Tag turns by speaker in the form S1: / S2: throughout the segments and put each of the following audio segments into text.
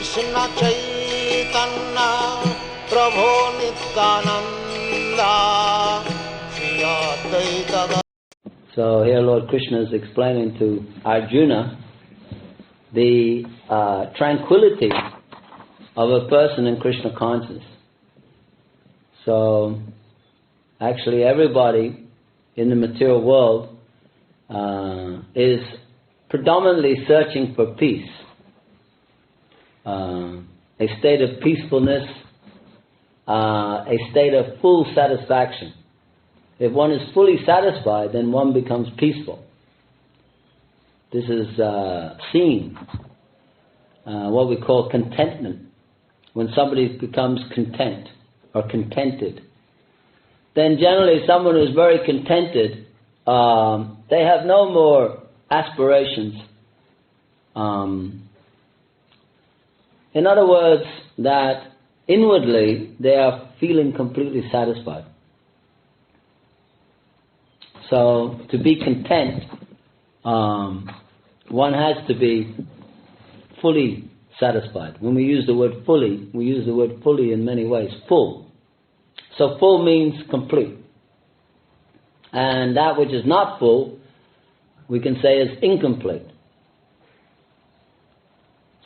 S1: Krishna Chaitanya Prabhu Nityananda Shri Advaita.
S2: So here Lord Krishna is explaining to Arjuna the tranquility of a person in Krishna consciousness. So actually everybody in the material world is predominantly searching for peace, a state of peacefulness, a state of full satisfaction. If one is fully satisfied, then one becomes peaceful. This is seen, what we call contentment. When somebody becomes content or contented, then generally someone who is very contented, they have no more aspirations. In other words, that inwardly they are feeling completely satisfied. So to be content, one has to be fully satisfied. When we use the word fully, we use the word fully in many ways. Full. So full means complete. And that which is not full, we can say is incomplete.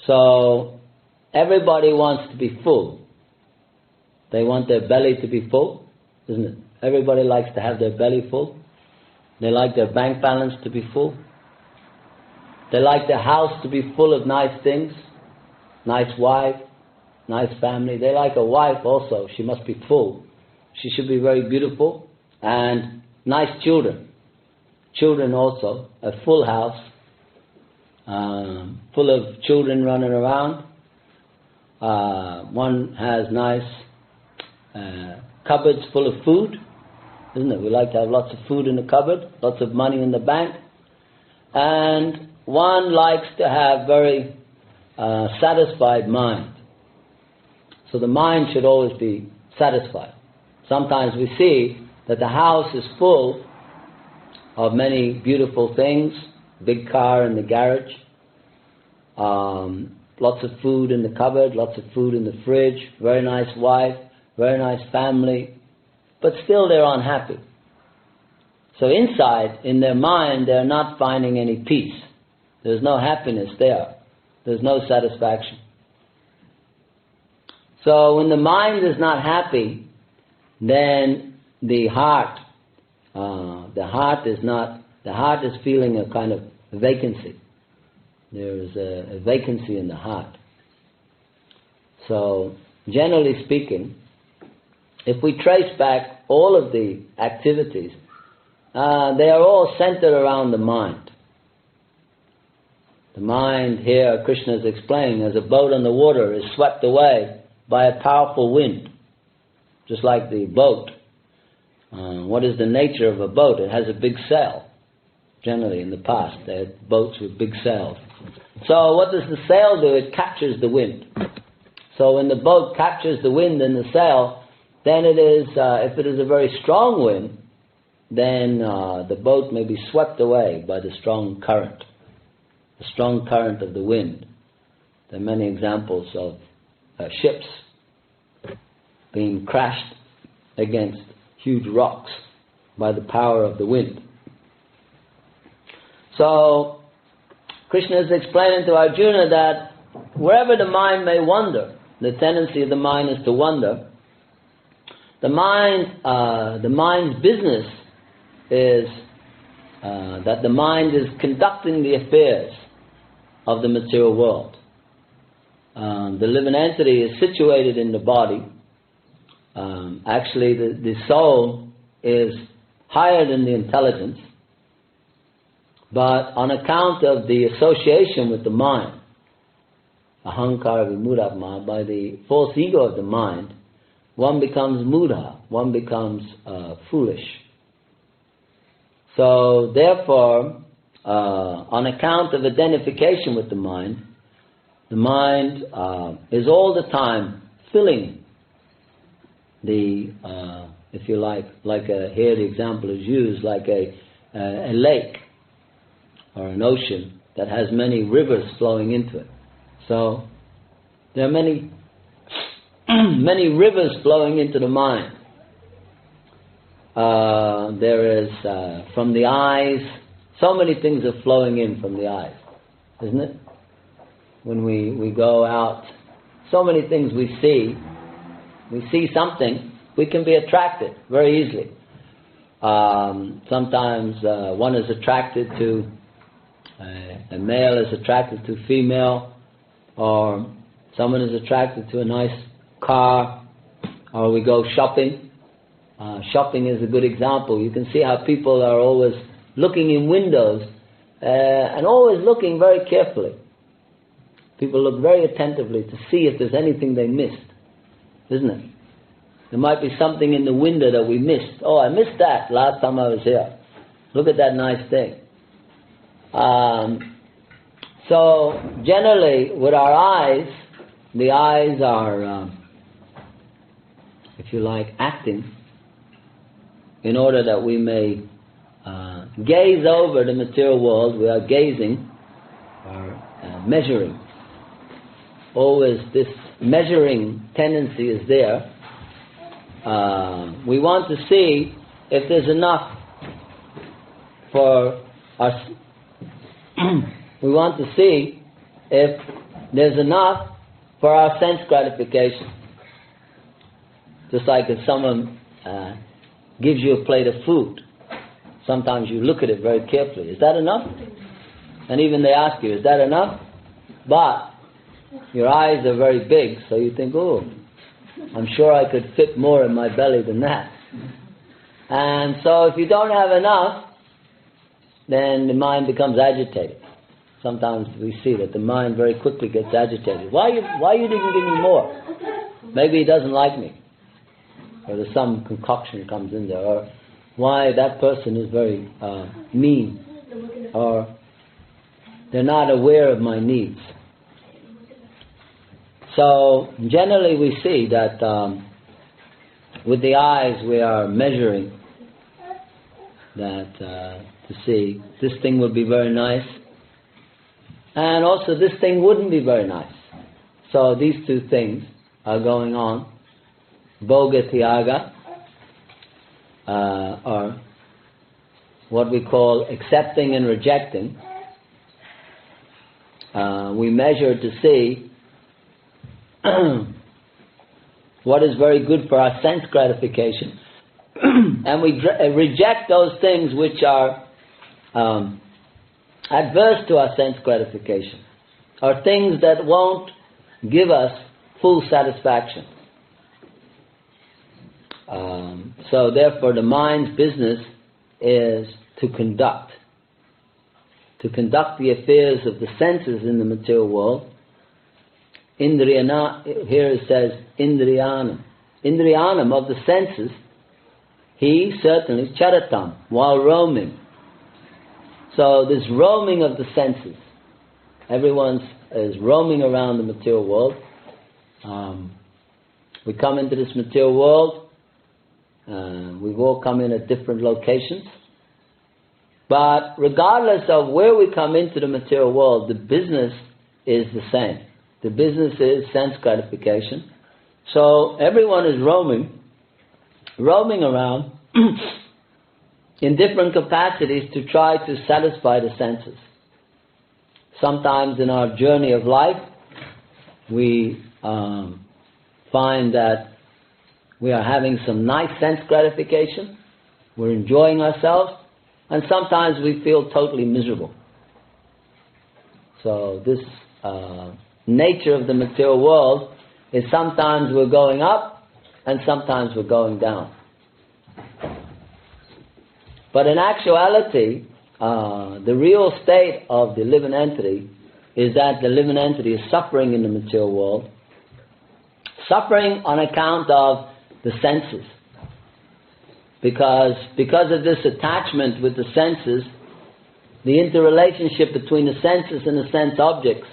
S2: So everybody wants to be full. They want their belly to be full, isn't it? Everybody likes to have their belly full. They like their bank balance to be full. They like their house to be full of nice things. Nice wife, nice family. They like a wife also. She must be full. She should be very beautiful. And nice children. Children also. A full house. Full of children running around. One has nice cupboards full of food. Isn't it? We like to have lots of food in the cupboard. Lots of money in the bank. And one likes to have very satisfied mind. So the mind should always be satisfied. Sometimes we see that the house is full of many beautiful things, big car in the garage, lots of food in the cupboard, lots of food in the fridge, very nice wife, very nice family, but still they're unhappy. So inside, in their mind, they're not finding any peace. There's no happiness there. There's no satisfaction. So when the mind is not happy, then the heart is feeling a kind of vacancy. There is a vacancy in the heart. So generally speaking, if we trace back all of the activities, they are all centered around the mind. The mind here, Krishna is explaining, as a boat on the water is swept away by a powerful wind. Just like the boat. What is the nature of a boat? It has a big sail. Generally in the past they had boats with big sails. So what does the sail do? It captures the wind. So when the boat captures the wind in the sail, then it is, if it is a very strong wind, then the boat may be swept away by the strong current. The strong current of the wind. There are many examples of ships being crashed against huge rocks by the power of the wind. So Krishna is explaining to Arjuna that wherever the mind may wander, the tendency of the mind is to wander. The mind's business is that the mind is conducting the affairs of the material world. The living entity is situated in the body. Actually, the soul is higher than the intelligence, but on account of the association with the mind, ahankara vimudhatma, by the false ego of the mind, one becomes mudha, one becomes foolish. So therefore, on account of identification with the mind is all the time filling the, if you like here the example is used, like a lake or an ocean that has many rivers flowing into it. So There are many, many rivers flowing into the mind. There is, from the eyes, so many things are flowing in from the eyes, isn't it? When we go out, so many things we see something, we can be attracted very easily. Sometimes one is attracted to, a male is attracted to female, or someone is attracted to a nice car, or we go shopping. Shopping is a good example. You can see how people are always looking in windows and always looking very carefully. People look very attentively to see if there's anything they missed, isn't it? There might be something in the window that we missed. Oh, I missed that last time I was here. Look at that nice thing. So generally, with our eyes, the eyes are, if you like, acting in order that we may gaze over the material world. We are gazing or measuring. Always this measuring tendency is there. We want to see if there's enough for us. We want to see if there's enough for our sense gratification. Just like if someone gives you a plate of food, sometimes you look at it very carefully. Is that enough? And even they ask you, is that enough? But your eyes are very big, so you think, oh, I'm sure I could fit more in my belly than that. And so if you don't have enough, then the mind becomes agitated. Sometimes we see that the mind very quickly gets agitated. Why you didn't give me more? Maybe he doesn't like me. Or there's some concoction comes in there. Or why that person is very mean. Or they're not aware of my needs. So generally we see that with the eyes we are measuring that to see this thing would be very nice, and also this thing wouldn't be very nice. So these two things are going on. Bhoga Tyaga, or what we call accepting and rejecting. We measure to see what is very good for our sense gratification, and we reject those things which are adverse to our sense gratification, or things that won't give us full satisfaction. So therefore the mind's business is to conduct the affairs of the senses in the material world. Indriyana, here it says Indriyanam. Indriyanam, of the senses, he certainly charatam, while roaming. So this roaming of the senses, everyone is roaming around the material world. We come into this material world, we've all come in at different locations. But regardless of where we come into the material world, the business is the same. The business is sense gratification. So everyone is roaming around in different capacities to try to satisfy the senses. Sometimes in our journey of life, we find that we are having some nice sense gratification, we're enjoying ourselves, and sometimes we feel totally miserable. So this nature of the material world is sometimes we're going up and sometimes we're going down. But in actuality, the real state of the living entity is that the living entity is suffering in the material world, suffering on account of the senses. Because of this attachment with the senses, the interrelationship between the senses and the sense objects,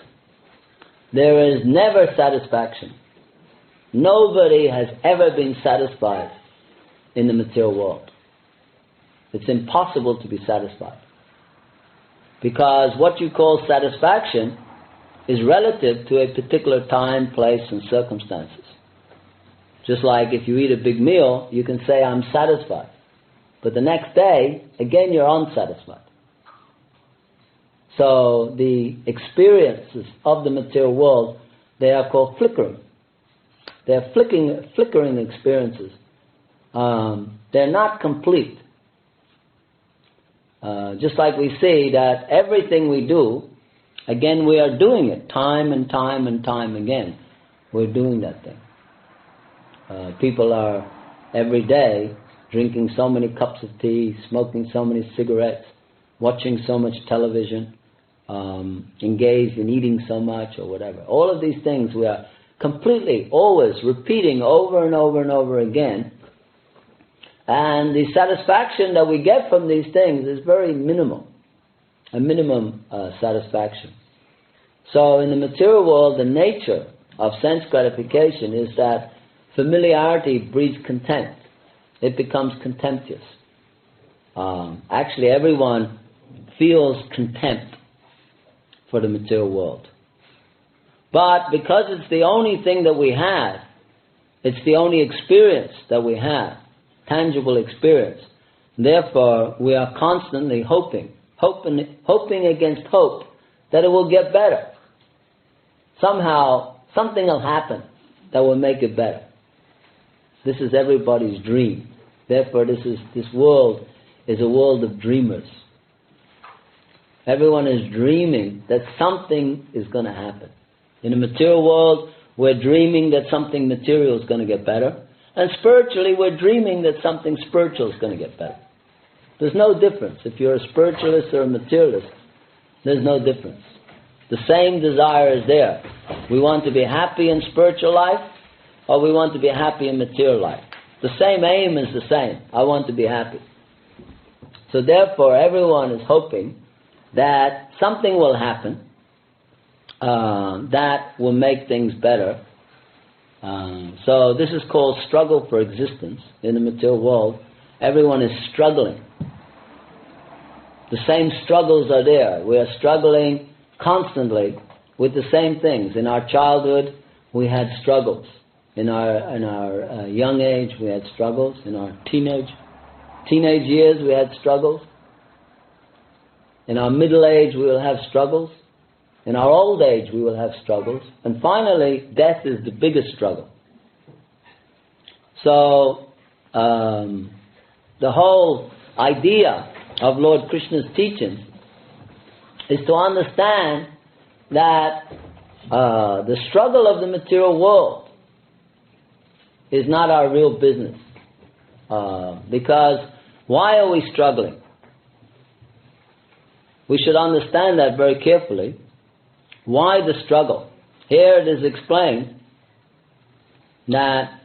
S2: there is never satisfaction. Nobody has ever been satisfied in the material world. It's impossible to be satisfied. Because what you call satisfaction is relative to a particular time, place, and circumstances. Just like if you eat a big meal, you can say, I'm satisfied. But the next day, again, you're unsatisfied. So the experiences of the material world, they are called flickering. They're flickering experiences. They're not complete. Just like we see that everything we do, again, we are doing it time and time and time again. We're doing that thing. People are every day drinking so many cups of tea, smoking so many cigarettes, watching so much television, engaged in eating so much or whatever. All of these things we are completely, always repeating over and over and over again. And the satisfaction that we get from these things is very minimal, a minimum satisfaction. So in the material world, the nature of sense gratification is that familiarity breeds contempt. It becomes contemptuous. Actually, everyone feels contempt for the material world. But because it's the only thing that we have, it's the only experience that we have, tangible experience, therefore we are constantly hoping against hope that it will get better. Somehow, something will happen that will make it better. This is everybody's dream. Therefore, this world is a world of dreamers. Everyone is dreaming that something is going to happen. In the material world, we're dreaming that something material is going to get better. And spiritually, we're dreaming that something spiritual is going to get better. There's no difference. If you're a spiritualist or a materialist, there's no difference. The same desire is there. We want to be happy in spiritual life, or we want to be happy in material life. The same aim is the same. I want to be happy. So therefore, everyone is hoping that something will happen that will make things better. So this is called struggle for existence in the material world. Everyone is struggling. The same struggles are there. We are struggling constantly with the same things. In our childhood, we had struggles. In our young age, we had struggles. In our teenage years, we had struggles. In our middle age, we will have struggles. In our old age, we will have struggles. And finally, death is the biggest struggle. So, the whole idea of Lord Krishna's teaching is to understand that the struggle of the material world is not our real business. Because why are we struggling? We should understand that very carefully. Why the struggle? Here it is explained that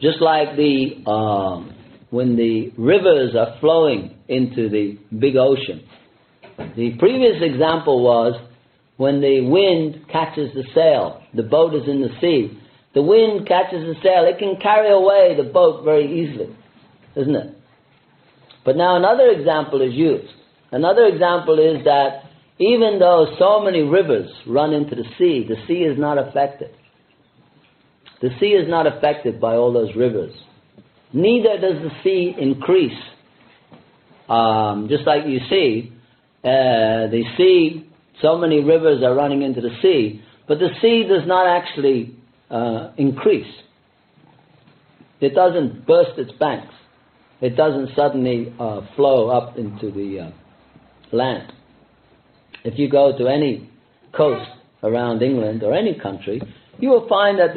S2: just like when the rivers are flowing into the big ocean, the previous example was when the wind catches the sail, the boat is in the sea, the wind catches the sail, it can carry away the boat very easily, isn't it? But now another example is used. Another example is that even though so many rivers run into the sea is not affected. The sea is not affected by all those rivers. Neither does the sea increase. Just like you see, the sea, so many rivers are running into the sea, but the sea does not actually increase. It doesn't burst its banks. It doesn't suddenly flow up into the land. If you go to any coast around England or any country, you will find that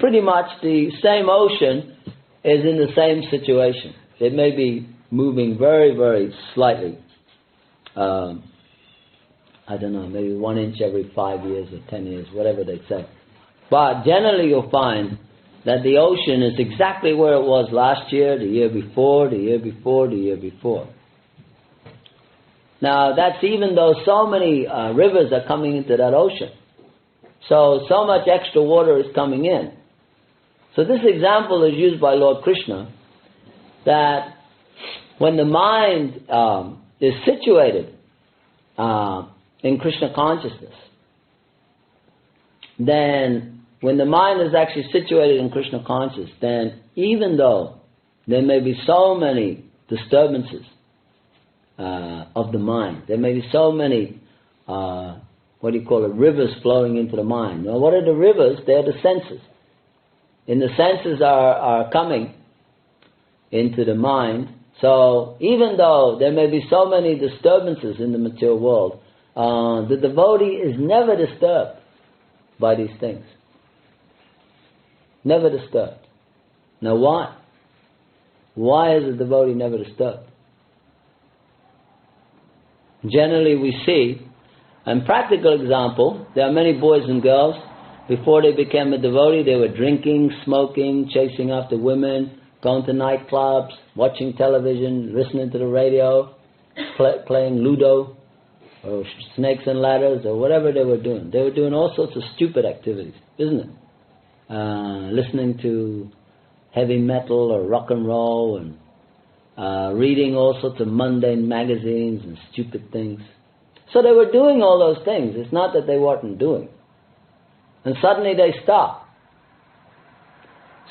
S2: pretty much the same ocean is in the same situation. It may be moving very, very slightly. I don't know, maybe 1 inch every 5 years or 10 years, whatever they say. But generally you'll find that the ocean is exactly where it was last year, the year before, the year before, the year before. Now that's even though so many rivers are coming into that ocean. So much extra water is coming in. So this example is used by Lord Krishna that when the mind is situated in Krishna consciousness, then when the mind is actually situated in Krishna consciousness, then even though there may be so many disturbances of the mind, there may be so many, rivers flowing into the mind. Now, what are the rivers? They're the senses. And the senses are coming into the mind. So even though there may be so many disturbances in the material world, the devotee is never disturbed by these things. Never disturbed. Now why? Why is the devotee never disturbed? Generally we see, and practical example, there are many boys and girls, before they became a devotee, they were drinking, smoking, chasing after women, going to nightclubs, watching television, listening to the radio, playing Ludo, or snakes and ladders, or whatever they were doing. They were doing all sorts of stupid activities, isn't it? Listening to heavy metal or rock and roll, and reading all sorts of mundane magazines and stupid things. So they were doing all those things. It's not that they weren't doing. And suddenly they stop.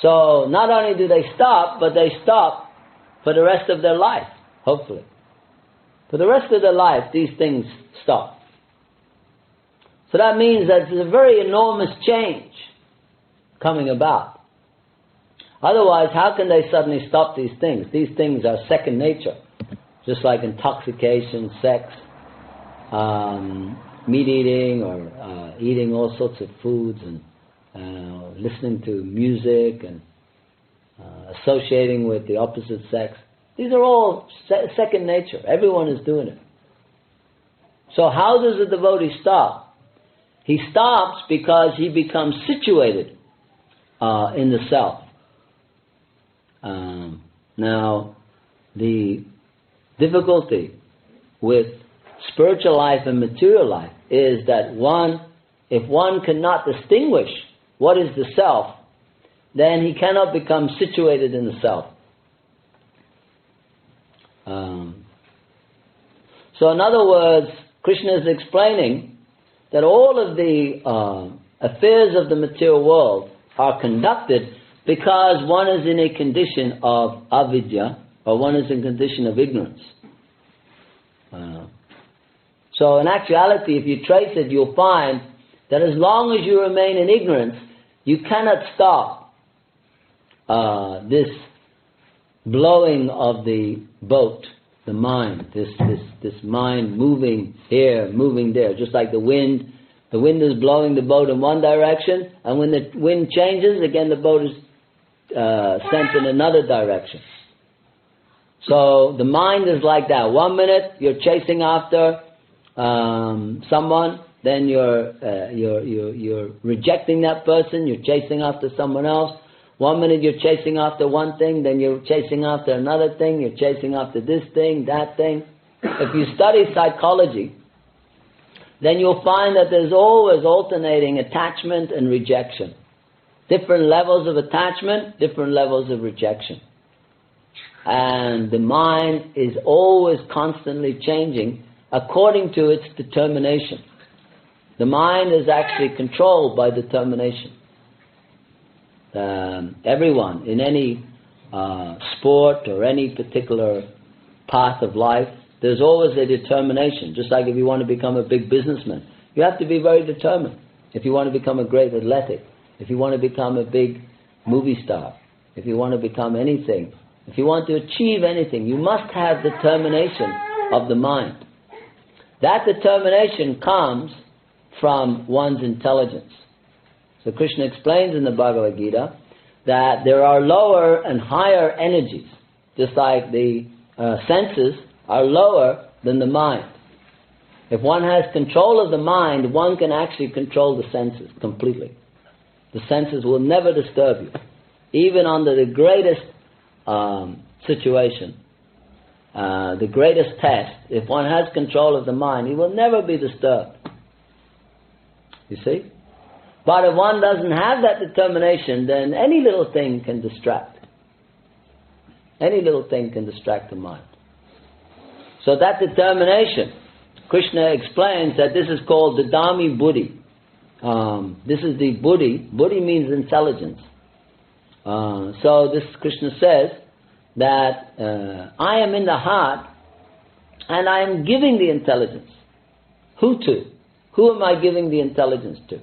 S2: So not only do they stop, but they stop for the rest of their life, hopefully. For the rest of their life, these things stop. So that means that there's a very enormous change coming about. Otherwise, how can they suddenly stop these things? These things are second nature, just like intoxication, sex, meat eating, or eating all sorts of foods, and listening to music, and associating with the opposite sex. These are all second nature. Everyone is doing it. So how does the devotee stop? He stops because he becomes situated in the self. Now, the difficulty with spiritual life and material life is that if one cannot distinguish what is the self, then he cannot become situated in the self. So in other words, Krishna is explaining that all of the affairs of the material world are conducted because one is in a condition of avidya, or one is in a condition of ignorance. So in actuality, if you trace it, you'll find that as long as you remain in ignorance, you cannot stop this blowing of the boat, the mind, this mind moving here, moving there, just like the wind. The wind is blowing the boat in one direction, and when the wind changes, again the boat is sent in another direction. So the mind is like that. 1 minute you're chasing after someone, then you're rejecting that person, you're chasing after someone else. 1 minute you're chasing after one thing, then you're chasing after another thing, you're chasing after this thing, that thing. If you study psychology, then you'll find that there's always alternating attachment and rejection. Different levels of attachment, different levels of rejection. And the mind is always constantly changing according to its determination. The mind is actually controlled by determination. Everyone in any sport or any particular path of life, there's always a determination. Just like if you want to become a big businessman, you have to be very determined. If you want to become a great athletic, if you want to become a big movie star, if you want to become anything, if you want to achieve anything, you must have determination of the mind. That determination comes from one's intelligence. So Krishna explains in the Bhagavad Gita that there are lower and higher energies, just like the senses are lower than the mind. If one has control of the mind, one can actually control the senses completely. The senses will never disturb you. Even under the greatest situation, the greatest test, if one has control of the mind, he will never be disturbed. You see? But if one doesn't have that determination, then any little thing can distract. Any little thing can distract the mind. So that determination, Krishna explains that this is called Dadami Buddhi. This is the buddhi. Buddhi means intelligence. So this Krishna says that I am in the heart and I am giving the intelligence. Who to? Who am I giving the intelligence to?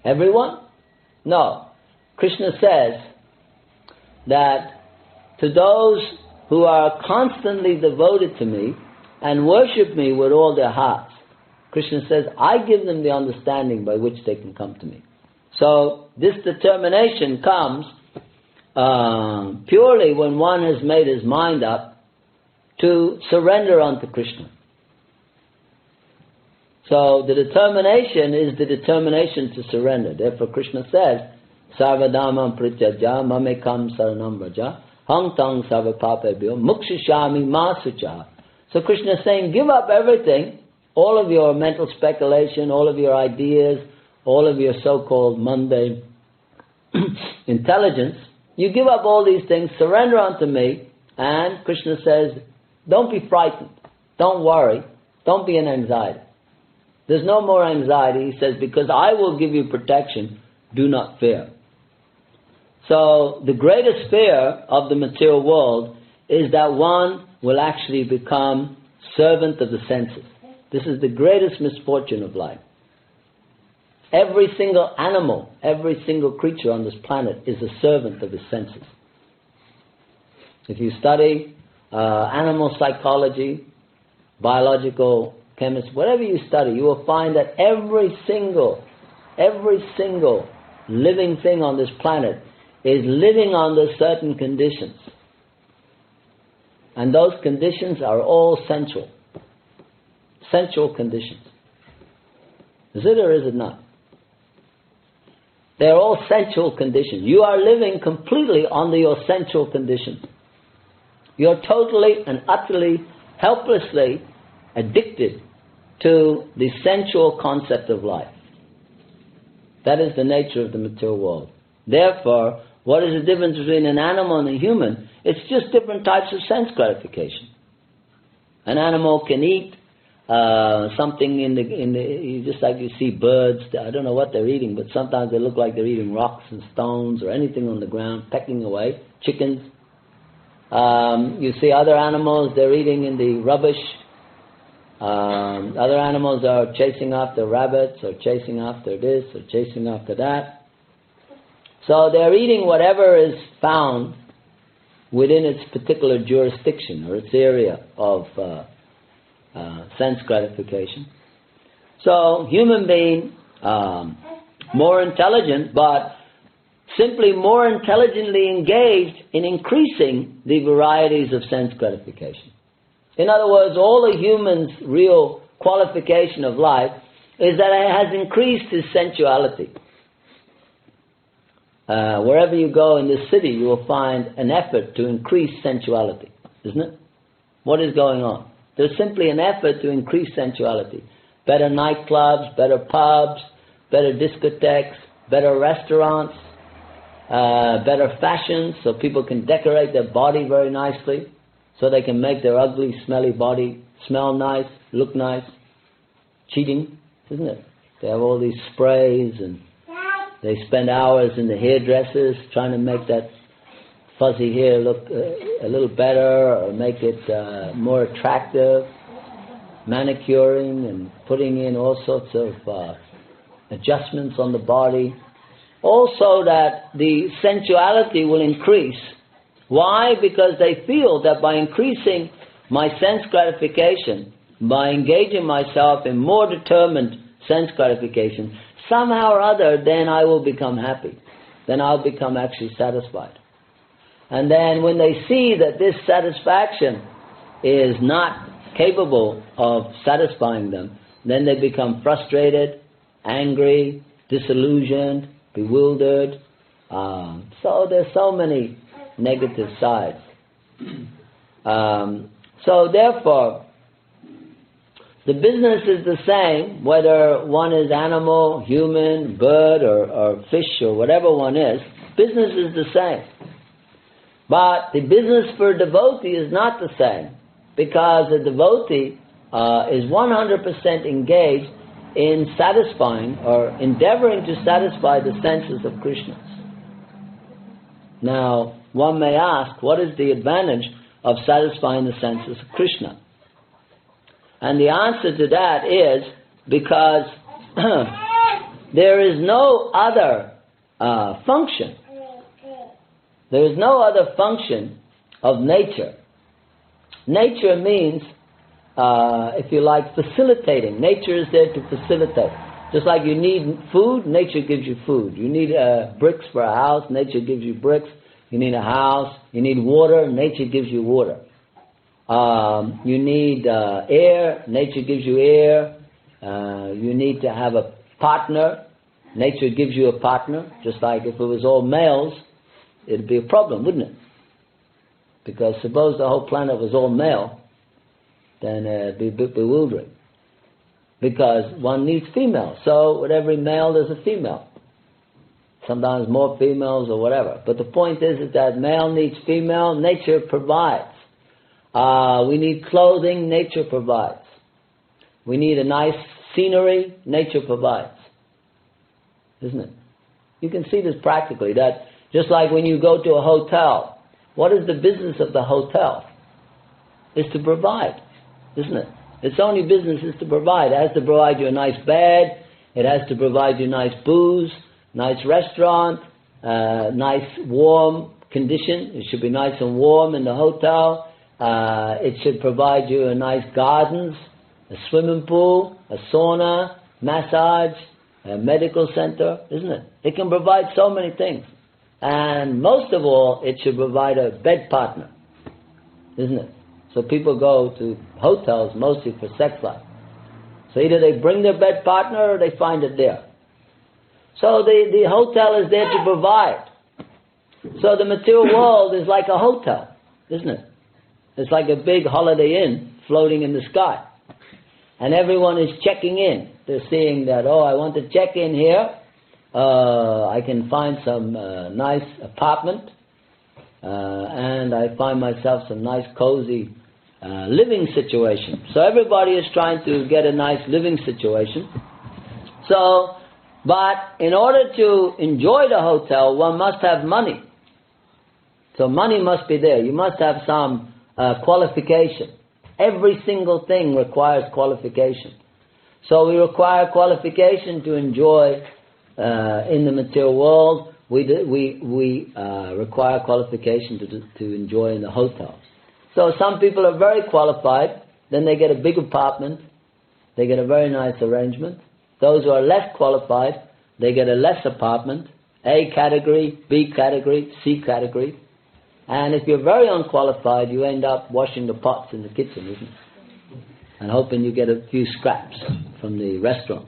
S2: Everyone? No. Krishna says that to those who are constantly devoted to me and worship me with all their hearts, Krishna says, I give them the understanding by which they can come to me. So this determination comes purely when one has made his mind up to surrender unto Krishna. So the determination is the determination to surrender. Therefore Krishna says, Sarvadhamam prityaja mamekam saranam vraja hang tang sarvapapebhyo mukshishami masucha. So Krishna is saying, give up everything, all of your mental speculation, all of your ideas, all of your so-called mundane intelligence. You give up all these things, surrender unto me, and Krishna says, don't be frightened, don't worry, don't be in anxiety. There's no more anxiety, he says, because I will give you protection, do not fear. So the greatest fear of the material world is that one will actually become servant of the senses. This is the greatest misfortune of life. Every single animal, every single creature on this planet is a servant of his senses. If you study animal psychology, biological chemistry, whatever you study, you will find that every single living thing on this planet is living under certain conditions. And those conditions are all sensual. Sensual conditions. Is it or is it not? They're all sensual conditions. You are living completely under your sensual conditions. You're totally and utterly, helplessly addicted to the sensual concept of life. That is the nature of the material world. Therefore, what is the difference between an animal and a human? It's just different types of sense gratification. An animal can eat something in the just like you see birds. I don't know what they're eating, but sometimes they look like they're eating rocks and stones or anything on the ground, pecking away. Chickens. You see other animals, they're eating in the rubbish. Other animals are chasing after rabbits or chasing after this or chasing after that. So they're eating whatever is found within its particular jurisdiction or its area of sense gratification. So human being, more intelligent, but simply more intelligently engaged in increasing the varieties of sense gratification. In other words, all a human's real qualification of life is that it has increased his sensuality. Wherever you go in this city, you will find an effort to increase sensuality, isn't it? What is going on? There's simply an effort to increase sensuality. Better nightclubs, better pubs, better discotheques, better restaurants, better fashions, so people can decorate their body very nicely, so they can make their ugly, smelly body smell nice, look nice. Cheating, isn't it? They have all these sprays and they spend hours in the hairdressers trying to make that fuzzy hair look a little better or make it more attractive, manicuring and putting in all sorts of adjustments on the body, also that the sensuality will increase. Why? Because they feel that by increasing my sense gratification, by engaging myself in more determined sense gratification, somehow or other, then I will become happy. Then I'll become actually satisfied. And then when they see that this satisfaction is not capable of satisfying them, then they become frustrated, angry, disillusioned, bewildered. So there's so many negative sides. So therefore, the business is the same, whether one is animal, human, bird, or fish, or whatever one is. Business is the same. But the business for a devotee is not the same, because a devotee is 100% engaged in satisfying or endeavoring to satisfy the senses of Krishna. Now, one may ask, what is the advantage of satisfying the senses of Krishna? And the answer to that is because there is no other function. There is no other function of nature. Nature means, if you like, facilitating. Nature is there to facilitate. Just like you need food, nature gives you food. You need bricks for a house, nature gives you bricks. You need a house. You need water, nature gives you water. You need air, nature gives you air. You need to have a partner, nature gives you a partner. Just like if it was all males, it'd be a problem, wouldn't it? Because suppose the whole planet was all male, then it'd be a bit bewildering. Because one needs females. So with every male there's a female. Sometimes more females or whatever. But the point is that male needs female, nature provides. We need clothing, nature provides. We need a nice scenery, nature provides. Isn't it? You can see this practically, that just like when you go to a hotel, what is the business of the hotel? It's to provide, isn't it? Its only business is to provide. It has to provide you a nice bed, it has to provide you nice booze, nice restaurant, nice warm condition. It should be nice and warm in the hotel. It should provide you a nice gardens, a swimming pool, a sauna, massage, a medical center, isn't it? It can provide so many things. And most of all, it should provide a bed partner, isn't it? So people go to hotels mostly for sex life. So either they bring their bed partner or they find it there. So the hotel is there to provide. So the material world is like a hotel, isn't it? It's like a big Holiday Inn floating in the sky. And everyone is checking in. They're seeing that, oh, I want to check in here. I can find some nice apartment. And I find myself some nice cozy living situation. So everybody is trying to get a nice living situation. So, but in order to enjoy the hotel, one must have money. So money must be there. You must have some qualification. Every single thing requires qualification. So we require qualification to enjoy in the material world. We require qualification to enjoy in the hotel. So some people are very qualified, then they get a big apartment, they get a very nice arrangement. Those who are less qualified, they get a less apartment, A category, B category, C category. And if you're very unqualified, you end up washing the pots in the kitchen, isn't it? And hoping you get a few scraps from the restaurant.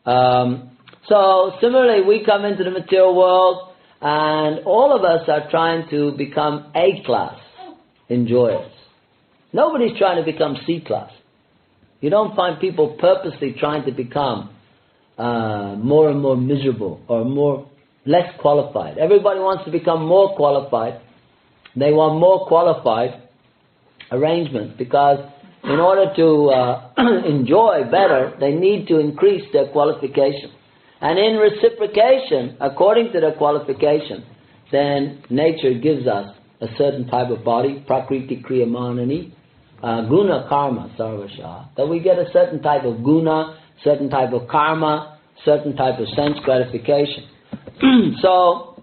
S2: So similarly, we come into the material world and all of us are trying to become A-class enjoyers. Nobody's trying to become C-class. You don't find people purposely trying to become more and more miserable or less qualified. Everybody wants to become more qualified. They want more qualified arrangements because in order to enjoy better, they need to increase their qualification. And in reciprocation, according to their qualification, then nature gives us a certain type of body, prakriti kriyamanani, guna karma sarvasha, that we get a certain type of guna, certain type of karma, certain type of sense gratification. So,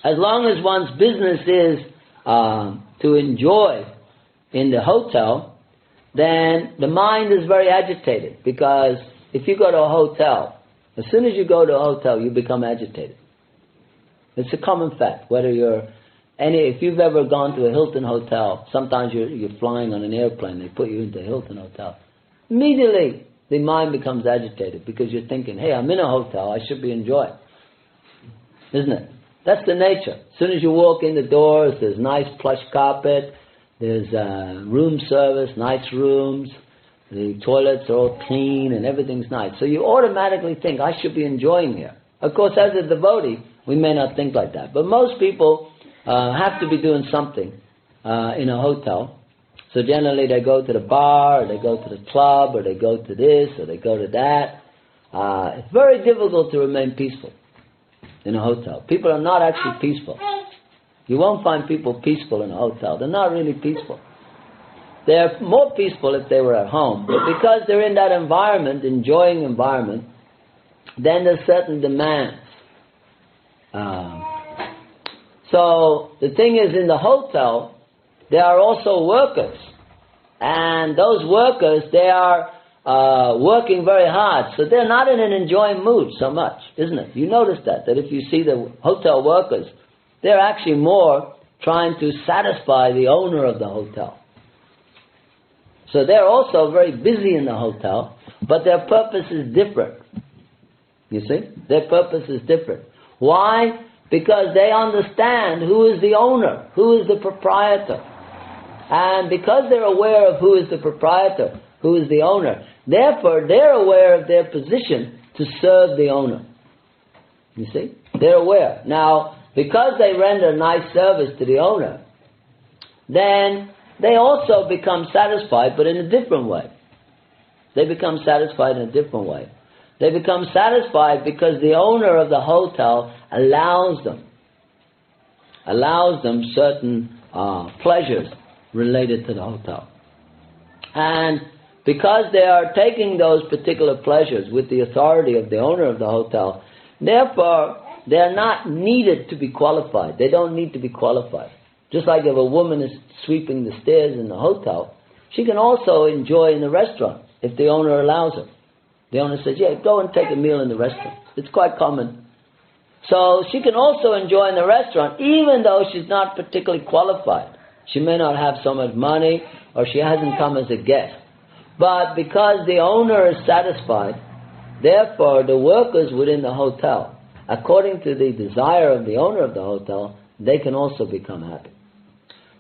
S2: as long as one's business is to enjoy in the hotel, then the mind is very agitated, because if you go to a hotel, as soon as you go to a hotel, you become agitated. It's a common fact. If you've ever gone to a Hilton hotel, sometimes you're flying on an airplane, they put you into a Hilton hotel. Immediately, the mind becomes agitated because you're thinking, hey, I'm in a hotel, I should be enjoying. Isn't it? That's the nature. As soon as you walk in the doors, there's nice plush carpet, there's room service, nice rooms, the toilets are all clean and everything's nice. So you automatically think, I should be enjoying here. Of course, as a devotee, we may not think like that. But most people have to be doing something in a hotel. So generally they go to the bar, or they go to the club, or they go to this, or they go to that. It's very difficult to remain peaceful in a hotel. People are not actually peaceful. You won't find people peaceful in a hotel. They're not really peaceful. They're more peaceful if they were at home. But because they're in that environment, enjoying environment, then there's certain demands. So the thing is, in the hotel, there are also workers. And those workers, they are working very hard. So they're not in an enjoying mood so much, isn't it? You notice that if you see the hotel workers, they're actually more trying to satisfy the owner of the hotel. So they're also very busy in the hotel, but their purpose is different. You see? Their purpose is different. Why? Because they understand who is the owner, who is the proprietor. And because they're aware of who is the proprietor, who is the owner, therefore they're aware of their position to serve the owner. You see? They're aware. Now, because they render nice service to the owner, then they also become satisfied, but in a different way. They become satisfied in a different way. They become satisfied because the owner of the hotel allows them certain pleasures related to the hotel. And because they are taking those particular pleasures with the authority of the owner of the hotel, therefore they are not needed to be qualified. They don't need to be qualified. Just like if a woman is sweeping the stairs in the hotel, she can also enjoy in the restaurant if the owner allows her. The owner says, yeah, go and take a meal in the restaurant. It's quite common. So she can also enjoy in the restaurant even though she's not particularly qualified. She may not have so much money or she hasn't come as a guest. But because the owner is satisfied, therefore the workers within the hotel, according to the desire of the owner of the hotel, they can also become happy.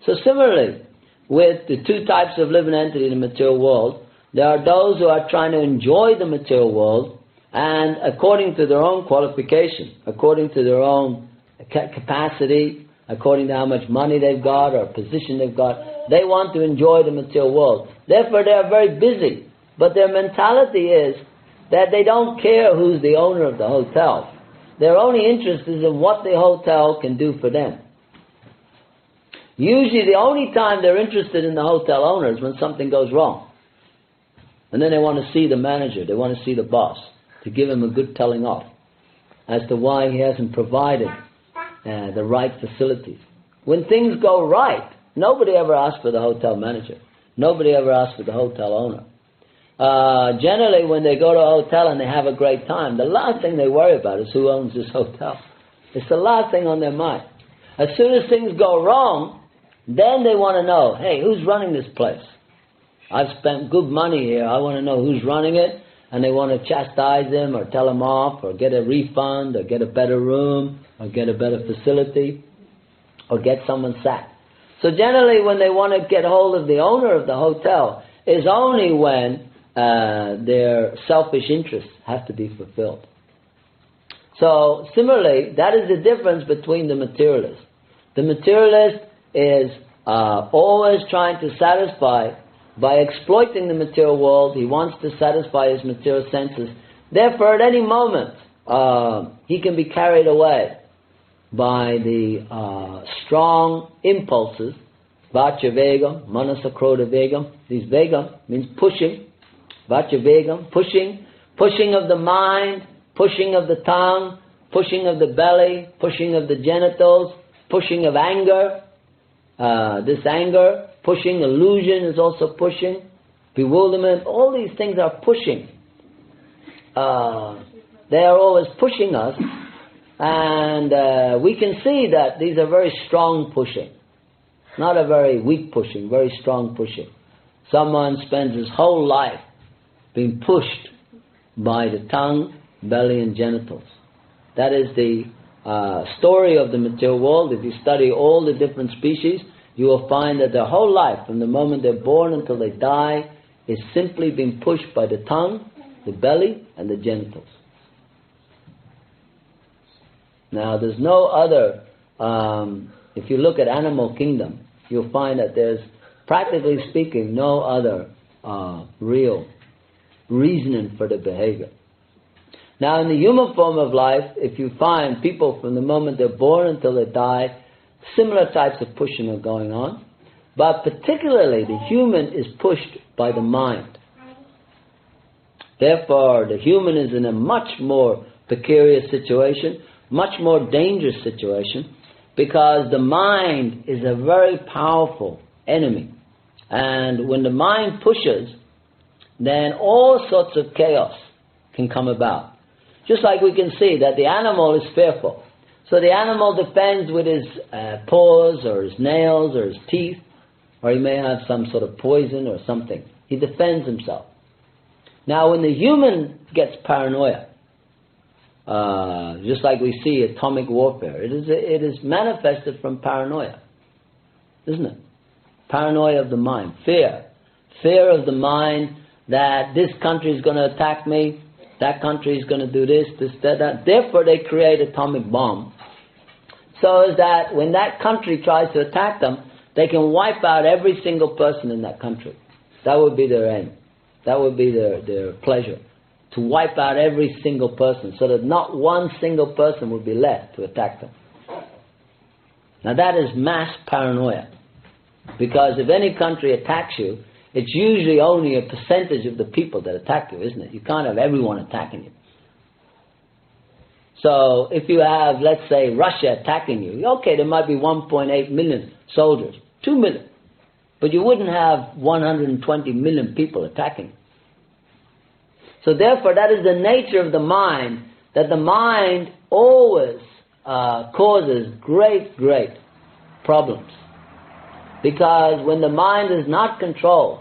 S2: So similarly, with the two types of living entity in the material world, there are those who are trying to enjoy the material world, and according to their own qualification, according to their own capacity, according to how much money they've got or position they've got, they want to enjoy the material world. Therefore, they are very busy. But their mentality is that they don't care who's the owner of the hotel. Their only interest is in what the hotel can do for them. Usually the only time they're interested in the hotel owner is when something goes wrong. And then they want to see the manager, they want to see the boss, to give him a good telling off as to why he hasn't provided the right facilities. When things go right, nobody ever asks for the hotel manager. Nobody ever asks for the hotel owner. Generally, when they go to a hotel and they have a great time, the last thing they worry about is who owns this hotel. It's the last thing on their mind. As soon as things go wrong, then they want to know, hey, who's running this place? I've spent good money here. I want to know who's running it. And they want to chastise him or tell him off or get a refund or get a better room or get a better facility or get someone sacked. So generally when they want to get hold of the owner of the hotel is only when their selfish interests have to be fulfilled. So similarly, that is the difference between the materialist. The materialist is always trying to satisfy by exploiting the material world. He wants to satisfy his material senses. Therefore, at any moment, he can be carried away by the strong impulses, Vachya Vegam, Manasa Krodha Vegam. These Vegam means pushing, Vachya Vegam, pushing of the mind, pushing of the tongue, pushing of the belly, pushing of the genitals, pushing of anger. This anger, pushing, illusion is also pushing, bewilderment, all these things are pushing. They are always pushing us, and we can see that these are very strong pushing. Not a very weak pushing, very strong pushing. Someone spends his whole life being pushed by the tongue, belly and genitals. That is the story of the material world. If you study all the different species, you will find that their whole life, from the moment they're born until they die, is simply being pushed by the tongue, the belly, and the genitals. Now, there's no other, if you look at animal kingdom, you'll find that there's practically speaking, no other real reasoning for the behavior. Now, in the human form of life, if you find people from the moment they're born until they die, similar types of pushing are going on. But particularly, the human is pushed by the mind. Therefore, the human is in a much more precarious situation, much more dangerous situation, because the mind is a very powerful enemy. And when the mind pushes, then all sorts of chaos can come about. Just like we can see that the animal is fearful. So the animal defends with his paws or his nails or his teeth, or he may have some sort of poison or something. He defends himself. Now when the human gets paranoia, just like we see atomic warfare, it is manifested from paranoia, isn't it? Paranoia of the mind, fear. Fear of the mind that this country is going to attack me, that country is going to do this, that. Therefore they create atomic bomb. So that when that country tries to attack them, they can wipe out every single person in that country. That would be their aim. That would be their pleasure. To wipe out every single person so that not one single person would be left to attack them. Now that is mass paranoia. Because if any country attacks you, it's usually only a percentage of the people that attack you, isn't it? You can't have everyone attacking you. So if you have, let's say, Russia attacking you, okay, there might be 1.8 million soldiers, 2 million. But you wouldn't have 120 million people attacking you. So therefore, that is the nature of the mind, that the mind always causes great, great problems. Because when the mind is not controlled,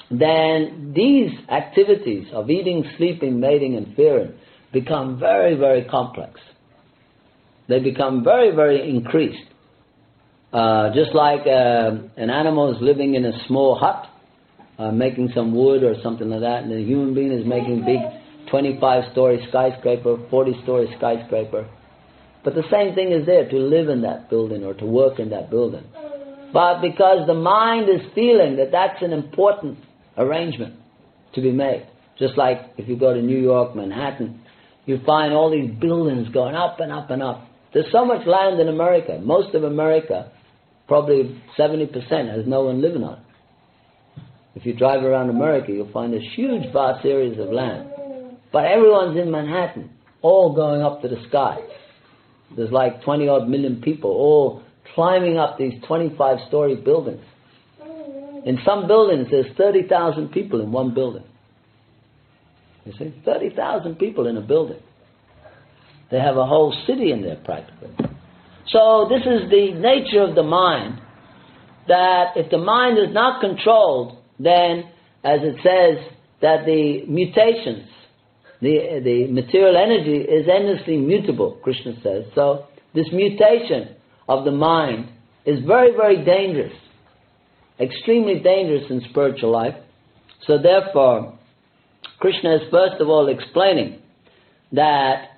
S2: then these activities of eating, sleeping, mating, and fearing become very, very complex. They become very, very increased. Just like an animal is living in a small hut, making some wood or something like that, and the human being is making big 25-story skyscraper, 40-story skyscraper. But the same thing is there, to live in that building or to work in that building. But because the mind is feeling that that's an important arrangement to be made. Just like if you go to New York, Manhattan, you find all these buildings going up and up and up. There's so much land in America. Most of America, probably 70%, has no one living on it. If you drive around America, you'll find there's huge, vast areas of land. But everyone's in Manhattan, all going up to the sky. There's like 20-odd million people all climbing up these 25-story buildings. In some buildings, there's 30,000 people in one building. You see? 30,000 people in a building. They have a whole city in there practically. So this is the nature of the mind, that if the mind is not controlled, then, as it says, that the mutations, the material energy is endlessly mutable, Krishna says. So this mutation of the mind is very, very dangerous, extremely dangerous in spiritual life. So therefore, Krishna is first of all explaining that,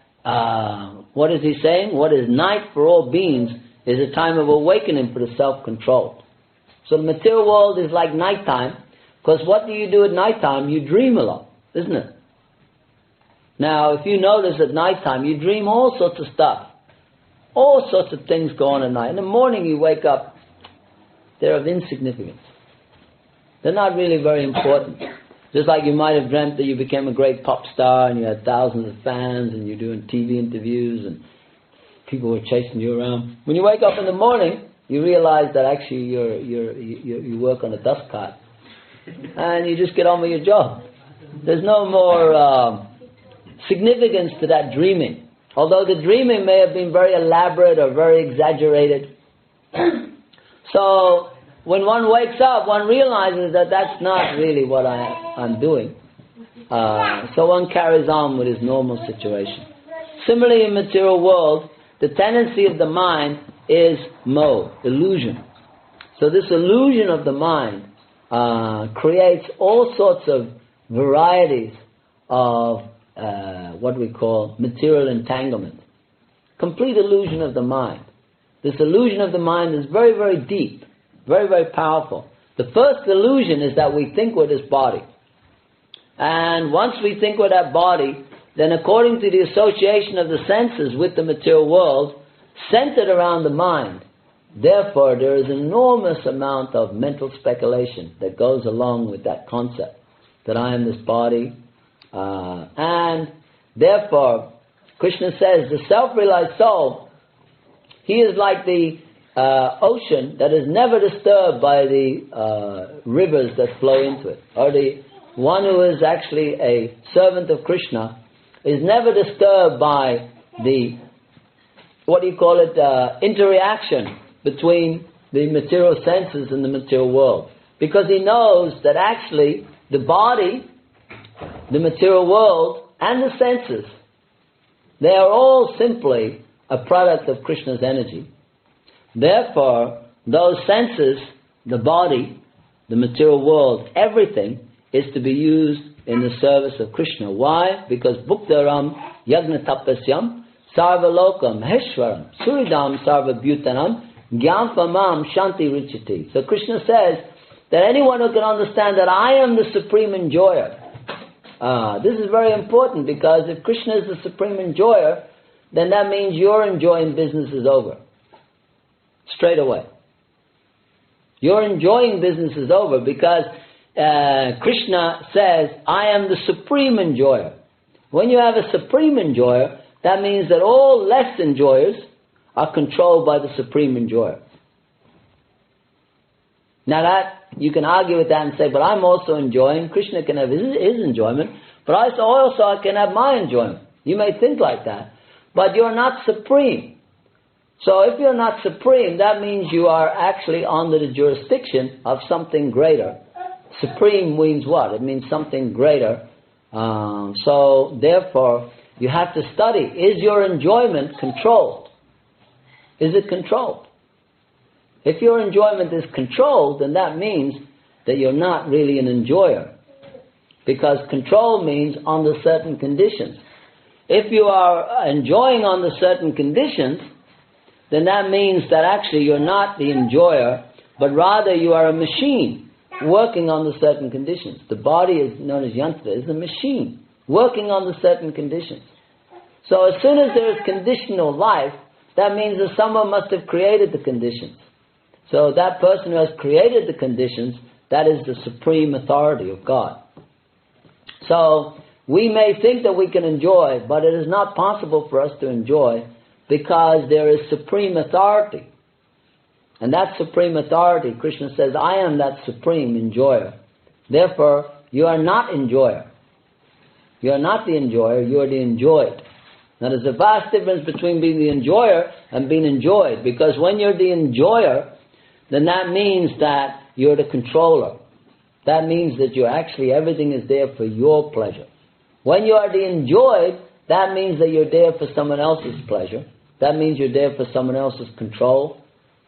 S2: what is he saying? What is night for all beings is a time of awakening for the self-controlled. So the material world is like nighttime, because what do you do at nighttime? You dream a lot, isn't it? Now, if you notice at nighttime, you dream all sorts of stuff. All sorts of things go on at night. In the morning you wake up, they're of insignificance. They're not really very important. Just like you might have dreamt that you became a great pop star and you had thousands of fans and you're doing TV interviews and people were chasing you around. When you wake up in the morning, you realize that actually you work on a dust cart and you just get on with your job. There's no more significance to that dreaming. Although the dreaming may have been very elaborate or very exaggerated. So when one wakes up, one realizes that that's not really what I'm doing. So one carries on with his normal situation. Similarly, in material world, the tendency of the mind is moh, illusion. So this illusion of the mind creates all sorts of varieties of what we call material entanglement. Complete illusion of the mind. This illusion of the mind is very, very deep, very, very powerful. The first illusion is that we think we're this body. And once we think we're that body, then according to the association of the senses with the material world, centered around the mind, therefore there is an enormous amount of mental speculation that goes along with that concept, that I am this body. And therefore, Krishna says, the self-realized soul, he is like the ocean that is never disturbed by the rivers that flow into it. Or the one who is actually a servant of Krishna is never disturbed by the, interaction between the material senses and the material world. Because he knows that actually the body, the material world, and the senses, they are all simply a product of Krishna's energy. Therefore, those senses, the body, the material world, everything is to be used in the service of Krishna. Why? Because Bhuktaram Yagna Tapasyam Sarva Lokam Heshwaram Suridam Sarva Bhutanam Gyamfamam Shanti Richiti. So Krishna says that anyone who can understand that I am the supreme enjoyer. This is very important, because if Krishna is the supreme enjoyer, then that means your enjoying business is over. Straight away. Your enjoying business is over, because Krishna says, I am the supreme enjoyer. When you have a supreme enjoyer, that means that all less enjoyers are controlled by the supreme enjoyer. Now that, you can argue with that and say, but I'm also enjoying. Krishna can have his enjoyment, but I can have my enjoyment. You may think like that, but you're not supreme. So if you're not supreme, that means you are actually under the jurisdiction of something greater. Supreme means what? It means something greater. So therefore, you have to study. Is your enjoyment controlled? Is it controlled? If your enjoyment is controlled, then that means that you're not really an enjoyer. Because control means under certain conditions. If you are enjoying under certain conditions, then that means that actually you're not the enjoyer, but rather you are a machine working under certain conditions. The body is known as yantra, is a machine working under certain conditions. So as soon as there is conditional life, that means that someone must have created the conditions. So that person who has created the conditions, that is the supreme authority of God. So we may think that we can enjoy, but it is not possible for us to enjoy, because there is supreme authority. And that supreme authority, Krishna says, I am that supreme enjoyer. Therefore, you are not enjoyer. You are not the enjoyer, you are the enjoyed. Now there's a vast difference between being the enjoyer and being enjoyed. Because when you're the enjoyer, then that means that you're the controller. That means that you're actually, everything is there for your pleasure. When you are the enjoyed, that means that you're there for someone else's pleasure. That means you're there for someone else's control,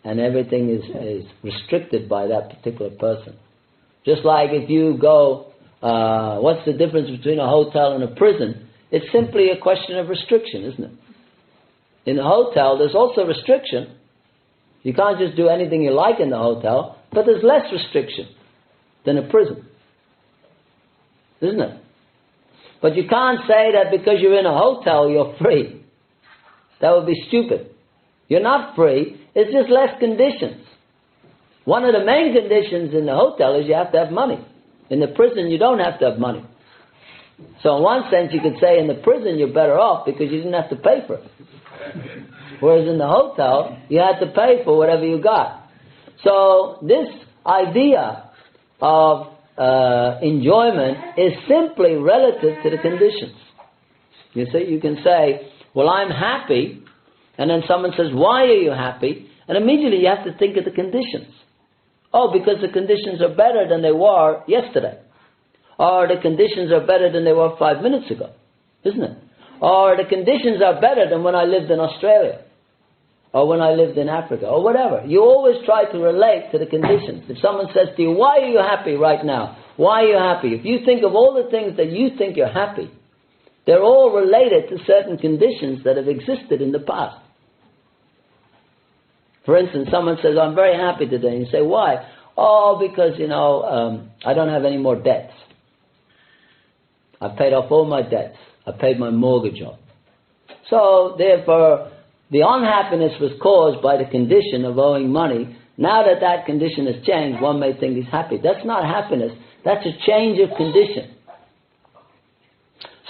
S2: and everything is restricted by that particular person. Just like if you go, what's the difference between a hotel and a prison? It's simply a question of restriction, isn't it? In a hotel, there's also restriction. You can't just do anything you like in the hotel, but there's less restriction than a prison, isn't it? But you can't say that because you're in a hotel, you're free. That would be stupid. You're not free, it's just less conditions. One of the main conditions in the hotel is you have to have money. In the prison, you don't have to have money. So in one sense, you could say in the prison, you're better off because you didn't have to pay for it. Whereas in the hotel, you had to pay for whatever you got. So this idea of enjoyment is simply relative to the conditions. You see, you can say, well, I'm happy, and then someone says, why are you happy? And immediately you have to think of the conditions. Oh, because the conditions are better than they were yesterday. Or the conditions are better than they were 5 minutes ago, isn't it? Or the conditions are better than when I lived in Australia, or when I lived in Africa, or whatever. You always try to relate to the conditions. If someone says to you, why are you happy right now? Why are you happy? If you think of all the things that you think you're happy, they're all related to certain conditions that have existed in the past. For instance, someone says, I'm very happy today. And you say, why? Oh, because, I don't have any more debts. I've paid off all my debts. I paid my mortgage off. So, therefore, the unhappiness was caused by the condition of owing money. Now that that condition has changed, one may think he's happy. That's not happiness. That's a change of condition.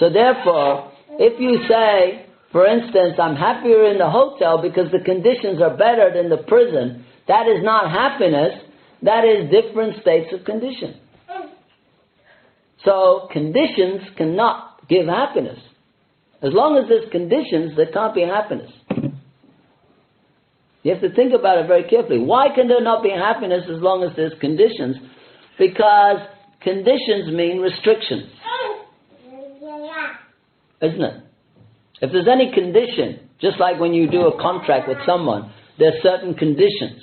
S2: So therefore, if you say, for instance, I'm happier in the hotel because the conditions are better than the prison, that is not happiness. That is different states of condition. So conditions cannot give happiness. As long as there's conditions, there can't be happiness. You have to think about it very carefully. Why can there not be happiness as long as there's conditions? Because conditions mean restrictions. Isn't it? If there's any condition, just like when you do a contract with someone, there's certain conditions.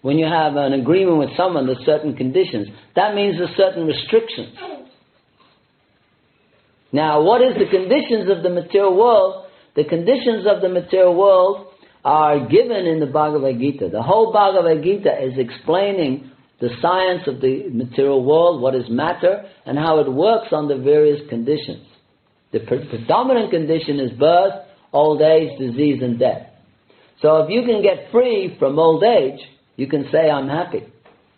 S2: When you have an agreement with someone, there's certain conditions. That means there's certain restrictions. Now, what is the conditions of the material world? The conditions of the material world are given in the Bhagavad Gita. The whole Bhagavad Gita is explaining the science of the material world, what is matter, and how it works on the various conditions. The predominant condition is birth, old age, disease, and death. So if you can get free from old age, you can say, I'm happy,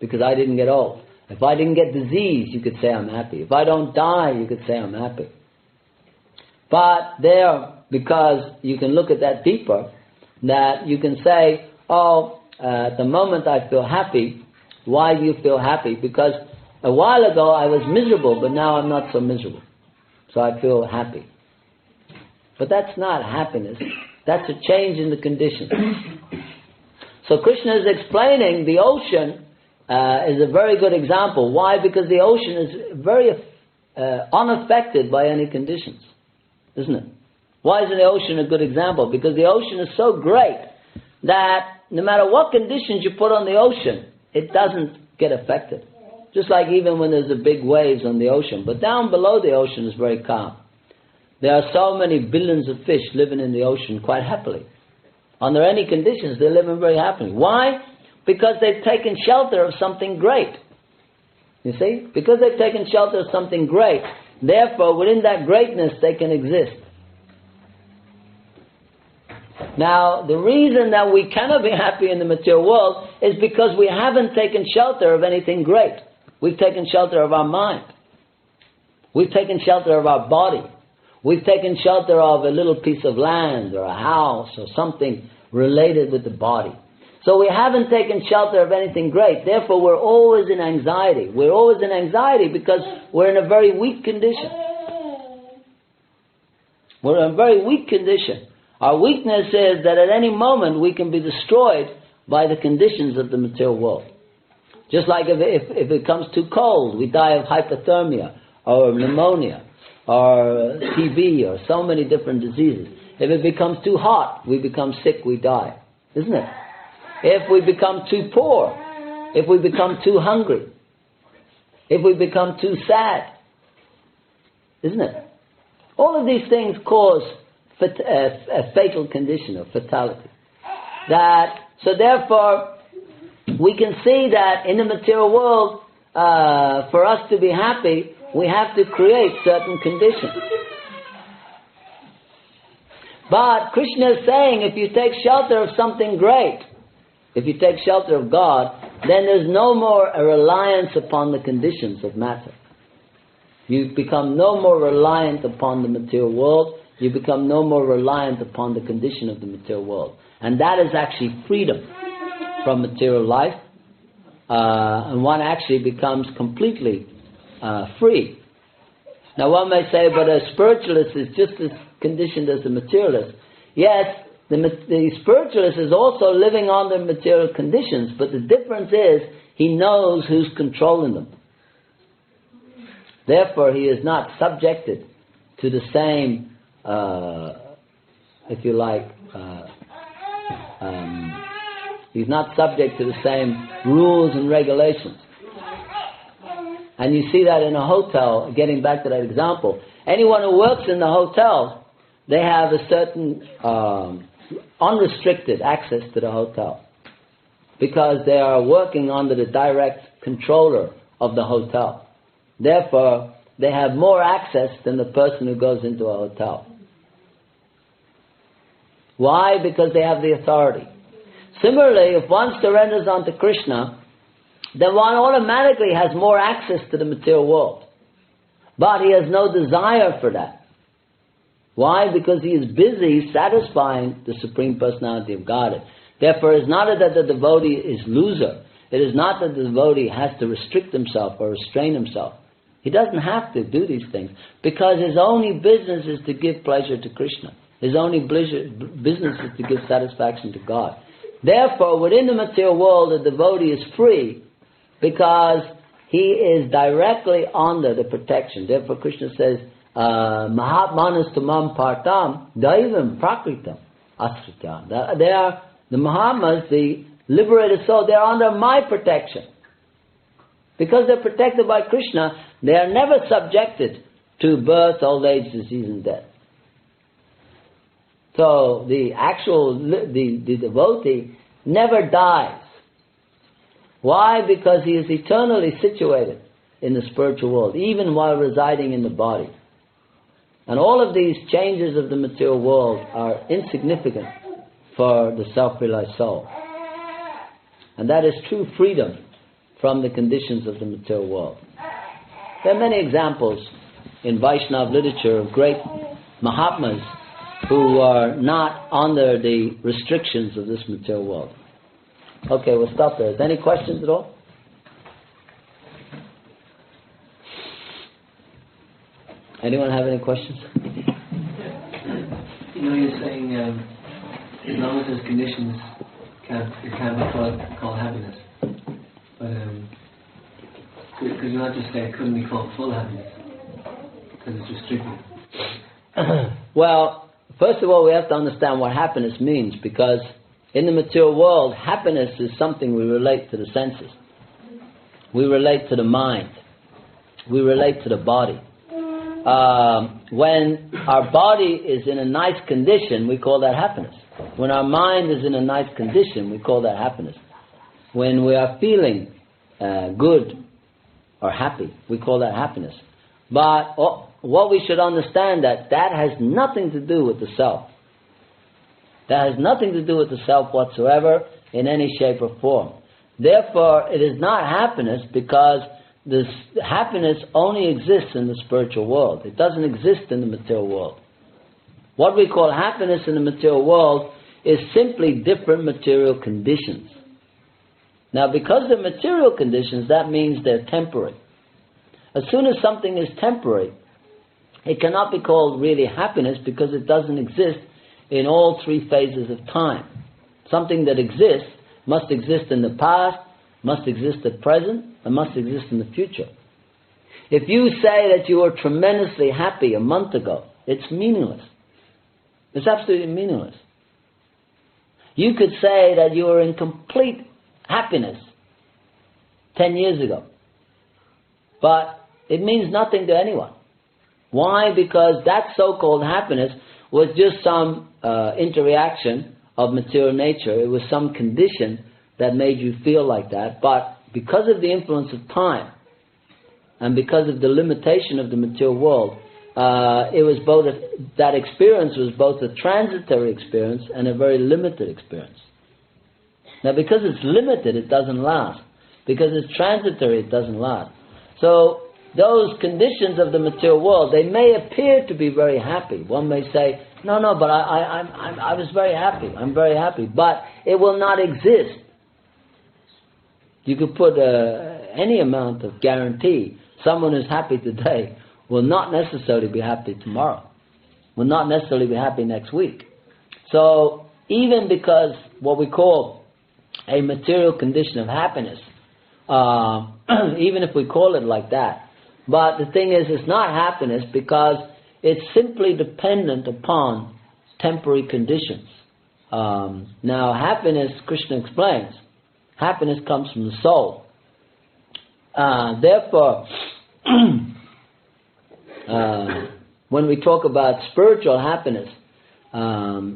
S2: because I didn't get old. If I didn't get disease, you could say, I'm happy. If I don't die, you could say, I'm happy. But because you can look at that deeper, that you can say, at the moment I feel happy. Why do you feel happy? Because a while ago I was miserable, but now I'm not so miserable. So I feel happy. But that's not happiness. That's a change in the conditions. So Krishna is explaining the ocean is a very good example. Why? Because the ocean is very unaffected by any conditions. Isn't it? Why is the ocean a good example? Because the ocean is so great that no matter what conditions you put on the ocean, it doesn't get affected. Just like even when there's a big waves on the ocean. But down below the ocean is very calm. There are so many billions of fish living in the ocean quite happily. Under any conditions, they're living very happily. Why? Because they've taken shelter of something great. You see? Because they've taken shelter of something great, therefore, within that greatness, they can exist. Now, the reason that we cannot be happy in the material world is because we haven't taken shelter of anything great. We've taken shelter of our mind. We've taken shelter of our body. We've taken shelter of a little piece of land or a house or something related with the body. So we haven't taken shelter of anything great. Therefore, we're always in anxiety. We're always in anxiety because we're in a very weak condition. We're in a very weak condition. Our weakness is that at any moment we can be destroyed by the conditions of the material world. Just like if it becomes too cold, we die of hypothermia or pneumonia or TB or so many different diseases. If it becomes too hot, we become sick, we die. Isn't it? If we become too poor, if we become too hungry, if we become too sad, isn't it? All of these things cause a fatal condition of fatality. So therefore, we can see that in the material world, for us to be happy, we have to create certain conditions. But Krishna is saying, if you take shelter of something great, if you take shelter of God, then there's no more a reliance upon the conditions of matter. You become no more reliant upon the material world. You become no more reliant upon the condition of the material world. And that is actually freedom from material life. And one actually becomes completely free. Now one may say, but a spiritualist is just as conditioned as the materialist. Yes, the spiritualist is also living under material conditions, but the difference is he knows who's controlling them. Therefore, he is not subjected to the same, if you like, he's not subject to the same rules and regulations. And you see that in a hotel, getting back to that example. Anyone who works in the hotel, they have a certain unrestricted access to the hotel. because they are working under the direct controller of the hotel. Therefore, they have more access than the person who goes into a hotel. Why? Because they have the authority. Similarly, if one surrenders unto Krishna, then one automatically has more access to the material world. But he has no desire for that. Why? Because he is busy satisfying the Supreme Personality of Godhead. Therefore, it is not that the devotee is loser. It is not that the devotee has to restrict himself or restrain himself. He doesn't have to do these things because his only business is to give pleasure to Krishna. His only business is to give satisfaction to God. Therefore, within the material world, the devotee is free because he is directly under the protection. Therefore, Krishna says, Mahatmanas tamam partam daivam prakritam asritya. They are the Mahatmas, the liberated soul, they are under my protection. Because they're protected by Krishna, they are never subjected to birth, old age, disease, and death. So the devotee never dies. Why? Because he is eternally situated in the spiritual world, even while residing in the body. And all of these changes of the material world are insignificant for the self-realized soul. And that is true freedom from the conditions of the material world. There are many examples in Vaishnava literature of great Mahatmas who are not under the restrictions of this material world. Okay, we'll stop there. Is there any questions at all? Anyone have any questions?
S3: You know, you're saying as long as there's conditions, it can't be called happiness. But could you not just say it couldn't be called full happiness because it's restricted?
S2: Well, first of all, we have to understand what happiness means, because in the material world, happiness is something we relate to the senses. We relate to the mind. We relate to the body. When our body is in a nice condition, we call that happiness. When our mind is in a nice condition, we call that happiness. When we are feeling good or happy, we call that happiness. But what we should understand that has nothing to do with the self. That has nothing to do with the self whatsoever in any shape or form. Therefore, it is not happiness, because this happiness only exists in the spiritual world. It doesn't exist in the material world. What we call happiness in the material world is simply different material conditions. Now, because they're material conditions, that means they're temporary. As soon as something is temporary, it cannot be called really happiness, because it doesn't exist in all three phases of time. Something that exists must exist in the past, must exist at present, and must exist in the future. If you say that you were tremendously happy a month ago, it's meaningless. It's absolutely meaningless. You could say that you were in complete happiness 10 years ago, but it means nothing to anyone. Why? Because that so-called happiness was just some interaction of material nature. It was some condition that made you feel like that. But because of the influence of time and because of the limitation of the material world, it was both that experience was both a transitory experience and a very limited experience. Now, because it's limited, it doesn't last. Because it's transitory, it doesn't last. So those conditions of the material world, they may appear to be very happy. One may say, no, but I was very happy. I'm very happy. But it will not exist. You could put any amount of guarantee. Someone who's happy today will not necessarily be happy tomorrow. Will not necessarily be happy next week. So even because what we call a material condition of happiness, even if we call it like that, but the thing is, it's not happiness because it's simply dependent upon temporary conditions. Now, happiness, Krishna explains, happiness comes from the soul. Therefore, when we talk about spiritual happiness,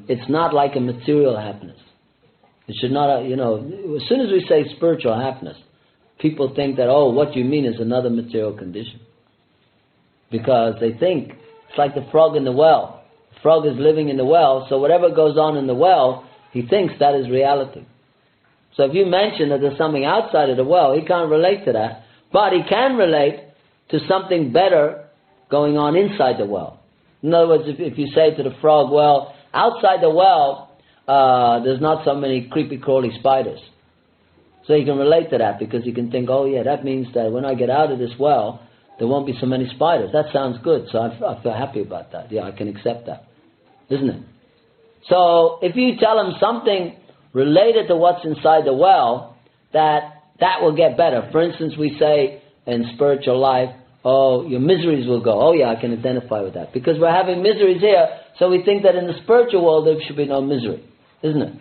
S2: it's not like a material happiness. It should not, as soon as we say spiritual happiness, people think that, oh, what you mean is another material condition. Because they think, it's like the frog in the well. The frog is living in the well, so whatever goes on in the well, he thinks that is reality. So if you mention that there's something outside of the well, he can't relate to that. But he can relate to something better going on inside the well. In other words, if you say to the frog, well, outside the well, there's not so many creepy crawly spiders. So you can relate to that because you can think, oh yeah, that means that when I get out of this well, there won't be so many spiders. That sounds good, so I feel happy about that. Yeah, I can accept that. Isn't it? So if you tell them something related to what's inside the well, that will get better. For instance, we say in spiritual life, oh, your miseries will go. Oh yeah, I can identify with that. Because we're having miseries here, so we think that in the spiritual world there should be no misery. Isn't it?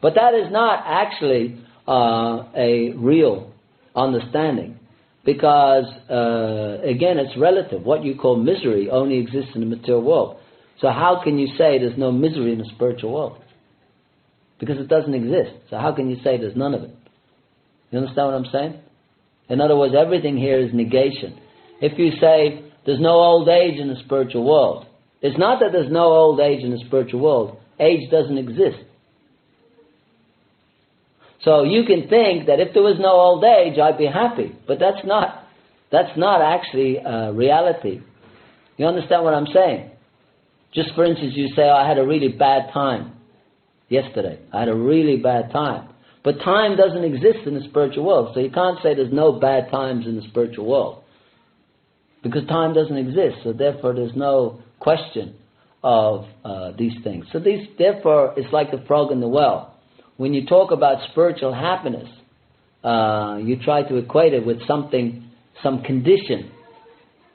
S2: But that is not actually a real understanding. Because, again, it's relative. What you call misery only exists in the material world. So how can you say there's no misery in the spiritual world? Because it doesn't exist. So how can you say there's none of it? You understand what I'm saying? In other words, everything here is negation. If you say there's no old age in the spiritual world, it's not that there's no old age in the spiritual world. Age doesn't exist. So you can think that if there was no old age, I'd be happy. But that's not actually reality. You understand what I'm saying? Just for instance, you say, oh, I had a really bad time yesterday. I had a really bad time. But time doesn't exist in the spiritual world. So you can't say there's no bad times in the spiritual world. Because time doesn't exist. So therefore there's no question of these things. So therefore it's like the frog in the well. When you talk about spiritual happiness, you try to equate it with something, some condition,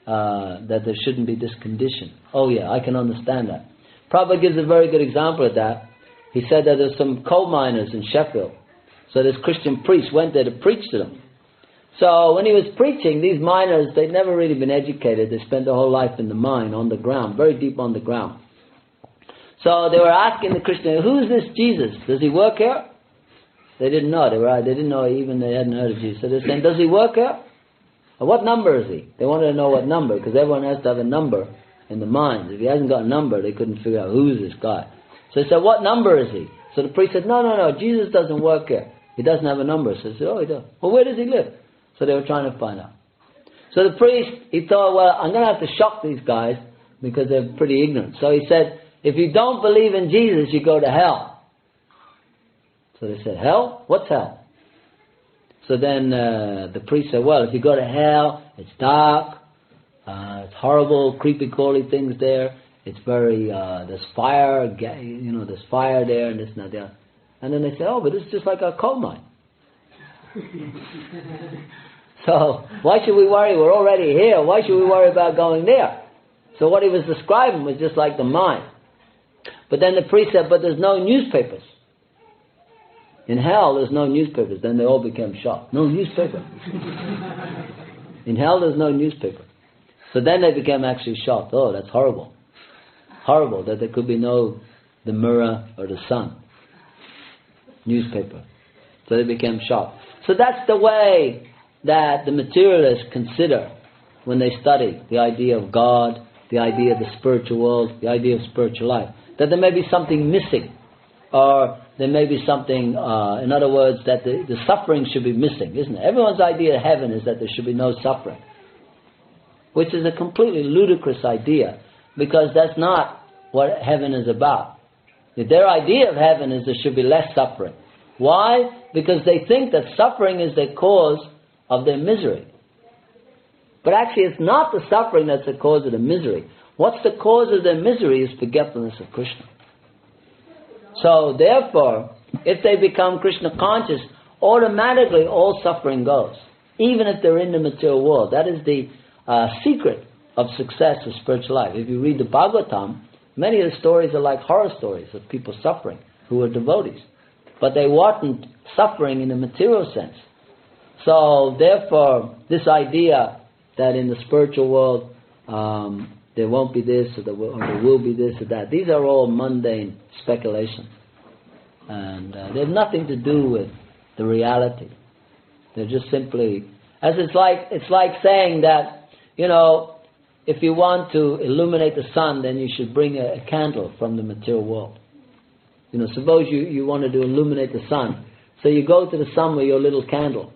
S2: that there shouldn't be this condition. Oh yeah, I can understand that. Prabhupada gives a very good example of that. He said that there's some coal miners in Sheffield. So this Christian priest went there to preach to them. So when he was preaching, these miners, they'd never really been educated. They spent their whole life in the mine, on the ground, very deep on the ground. So they were asking the Christian, who is this Jesus? Does he work here? They didn't know. They didn't know, even they hadn't heard of Jesus. So they're saying, does he work here? Or what number is he? They wanted to know what number, because everyone has to have a number in the mines. If he hasn't got a number, they couldn't figure out who is this guy. So they said, what number is he? So the priest said, no, Jesus doesn't work here. He doesn't have a number. So they said, oh, he does. Well, where does he live? So they were trying to find out. So the priest, he thought, well, I'm going to have to shock these guys because they're pretty ignorant. So he said, if you don't believe in Jesus, you go to hell. So they said, hell? What's hell? So then the priest said, well, if you go to hell, it's dark, it's horrible, creepy, crawly things there. It's very, there's fire, there's fire there and this and that. And then they said, oh, but it's just like a coal mine. So why should we worry? We're already here. Why should we worry about going there? So what he was describing was just like the mine. But then the priest said, but there's no newspapers. In hell, there's no newspapers. Then they all became shocked. No newspaper. In hell, there's no newspaper. So then they became actually shocked. Oh, that's horrible. Horrible that there could be the Mirror or the Sun newspaper. So they became shocked. So that's the way that the materialists consider when they study the idea of God, the idea of the spiritual world, the idea of spiritual life. That there may be something missing, or there may be something, in other words, that the suffering should be missing, isn't it? Everyone's idea of heaven is that there should be no suffering, which is a completely ludicrous idea, because that's not what heaven is about. Their idea of heaven is there should be less suffering. Why? Because they think that suffering is the cause of their misery. But actually it's not the suffering that's the cause of the misery. What's the cause of their misery is forgetfulness of Krishna. So therefore, if they become Krishna conscious, automatically all suffering goes. Even if they're in the material world. That is the secret of success of spiritual life. If you read the Bhagavatam, many of the stories are like horror stories of people suffering who are devotees. But they weren't suffering in the material sense. So therefore, this idea that in the spiritual world there won't be this or there will be this or that, these are all mundane speculations. And they have nothing to do with the reality. They're just simply, it's like saying that, if you want to illuminate the sun, then you should bring a candle from the material world. Suppose you wanted to illuminate the sun. So you go to the sun with your little candle.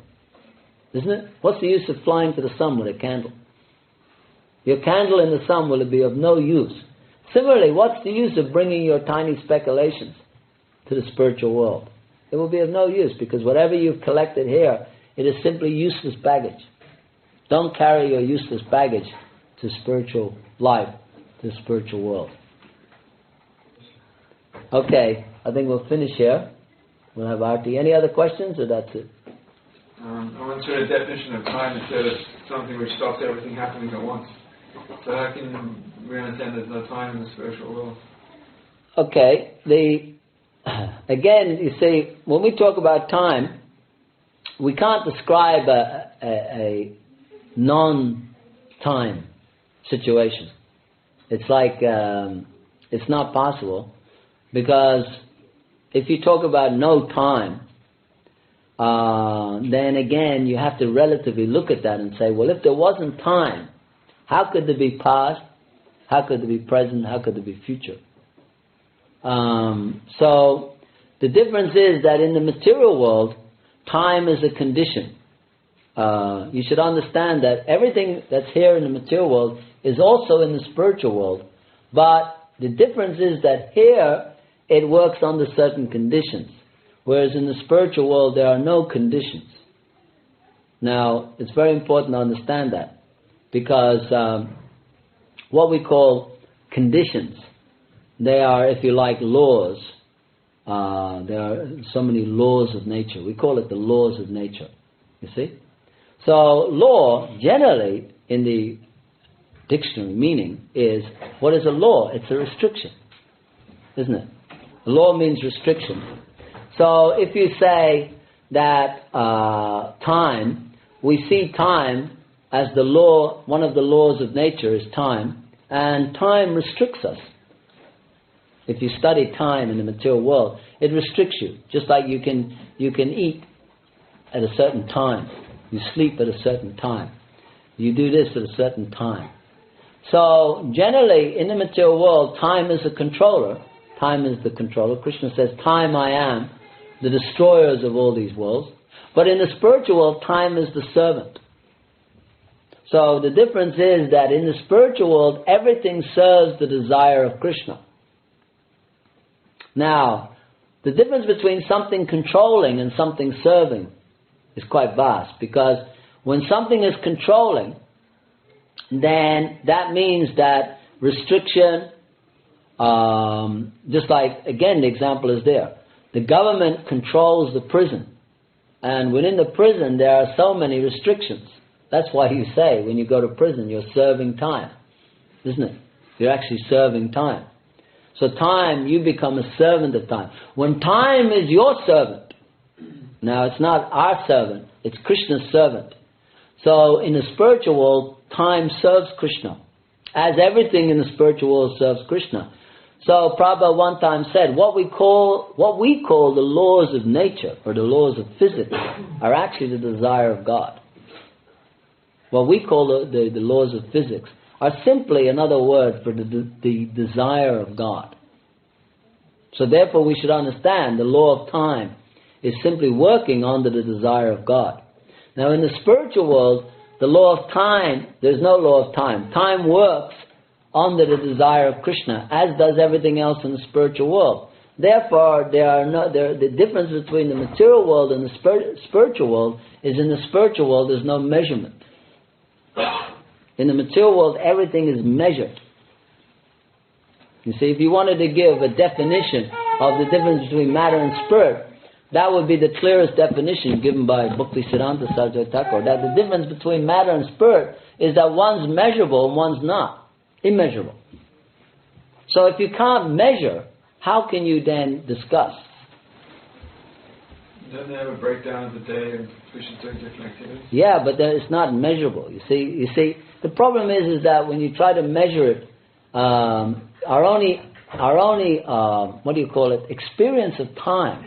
S2: Isn't it? What's the use of flying to the sun with a candle? Your candle in the sun will be of no use. Similarly, what's the use of bringing your tiny speculations to the spiritual world? It will be of no use, because whatever you've collected here, it is simply useless baggage. Don't carry your useless baggage to spiritual life, to the spiritual world. Okay, I think we'll finish here. We'll have Arti. Any other questions, or that's it?
S4: I went through a definition of time. It said it's something which stops everything happening at once. So how can we understand there's no time in the spiritual world?
S2: Okay, again, you see, when we talk about time, we can't describe a non-time situation. It's like, it's not possible, because if you talk about no time, then again you have to relatively look at that and say, well, if there wasn't time, how could there be past? How could there be present? How could there be future? So the difference is that in the material world, time is a condition. You should understand that everything that's here in the material world is also in the spiritual world. But the difference is that here it works under certain conditions, whereas in the spiritual world there are no conditions. Now, it's very important to understand that, because what we call conditions, they are, if you like, laws. There are so many laws of nature. We call it the laws of nature, you see. So law, generally, in the dictionary meaning, is, what is a law? It's a restriction, isn't it? Law means restriction. So if you say that time, we see time as the law, one of the laws of nature is time, and time restricts us. If you study time in the material world, it restricts you. Just like you can eat at a certain time, you sleep at a certain time, you do this at a certain time. So generally in the material world, time is a controller. Time is the controller. Krishna says, time I am, the destroyers of all these worlds. But in the spiritual world, time is the servant. So the difference is that in the spiritual world, everything serves the desire of Krishna. Now, the difference between something controlling and something serving is quite vast, because when something is controlling, then that means that restriction, just like, again, the example is there. The government controls the prison, and within the prison there are so many restrictions. That's why you say when you go to prison you're serving time, isn't it? You're actually serving time. So time, you become a servant of time. When time is your servant, now it's not our servant, it's Krishna's servant. So in the spiritual world, time serves Krishna, as everything in the spiritual world serves Krishna. So Prabhupada one time said, what we call the laws of nature, or the laws of physics, are actually the desire of God. What we call the laws of physics are simply another word for the desire of God. So therefore we should understand the law of time is simply working under the desire of God. Now in the spiritual world, the law of time, there's no law of time. Time works under the desire of Krishna, as does everything else in the spiritual world. Therefore, the difference between the material world and the spiritual world is, in the spiritual world there's no measurement. In the material world, everything is measured. You see, if you wanted to give a definition of the difference between matter and spirit, that would be the clearest definition given by Bhaktisiddhanta Saraswati Thakur, that the difference between matter and spirit is that one's measurable and one's not. Immeasurable. So if you can't measure, how can you then discuss?
S4: Doesn't it have a breakdown of the day and we should do different activities?
S2: Yeah, but then it's not measurable. You see, the problem is that when you try to measure it, our only our only, experience of time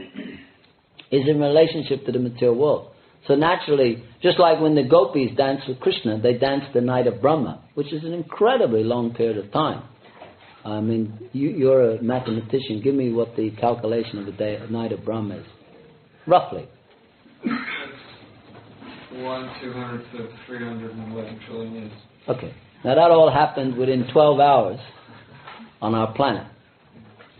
S2: is in relationship to the material world. So naturally, just like when the gopis danced with Krishna, they danced the night of Brahma, which is an incredibly long period of time. I mean, you're a mathematician. Give me what the calculation of a night of Brahma is. Roughly.
S4: 1/200 to 311 trillion years.
S2: Okay. Now that all happened within 12 hours on our planet.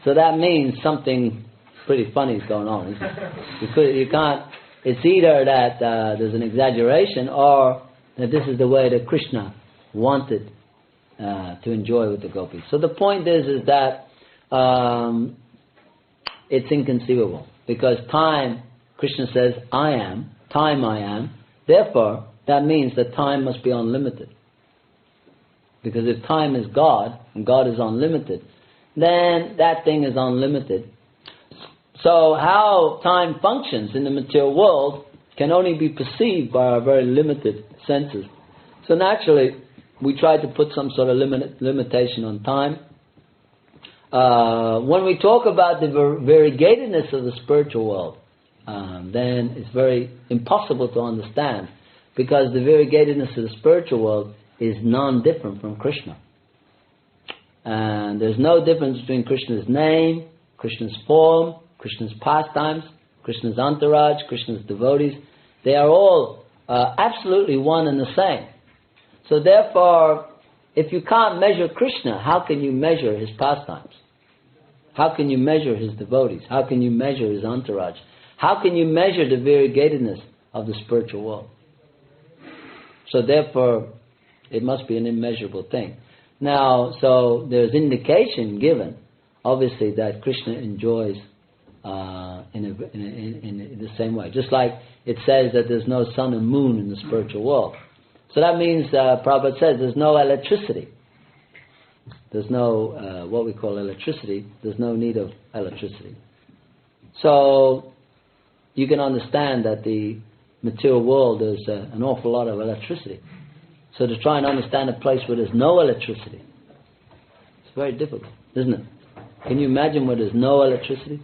S2: So that means something pretty funny is going on, isn't it? You can't, it's either that there's an exaggeration or that this is the way that Krishna wanted to enjoy with the gopis. So the point is that it's inconceivable. Because time, Krishna says, I am, time I am. Therefore, that means that time must be unlimited. Because if time is God, and God is unlimited, then that thing is unlimited. So how time functions in the material world can only be perceived by our very limited senses. So naturally, we try to put some sort of limitation on time. When we talk about the variegatedness of the spiritual world, then it's very impossible to understand, because the variegatedness of the spiritual world is non-different from Krishna. And there's no difference between Krishna's name, Krishna's form, Krishna's pastimes, Krishna's entourage, Krishna's devotees. They are all absolutely one and the same. So therefore, if you can't measure Krishna, how can you measure his pastimes? How can you measure his devotees? How can you measure his entourage? How can you measure the variegatedness of the spiritual world? So therefore, it must be an immeasurable thing. Now, so there's indication given, obviously, that Krishna enjoys in the same way. Just like it says that there's no sun and moon in the spiritual world. So that means, Prabhupada says, there's no electricity. There's no, what we call electricity. There's no need of electricity. So you can understand that the material world, there's an awful lot of electricity. So to try and understand a place where there's no electricity, it's very difficult, isn't it? Can you imagine where there's no electricity?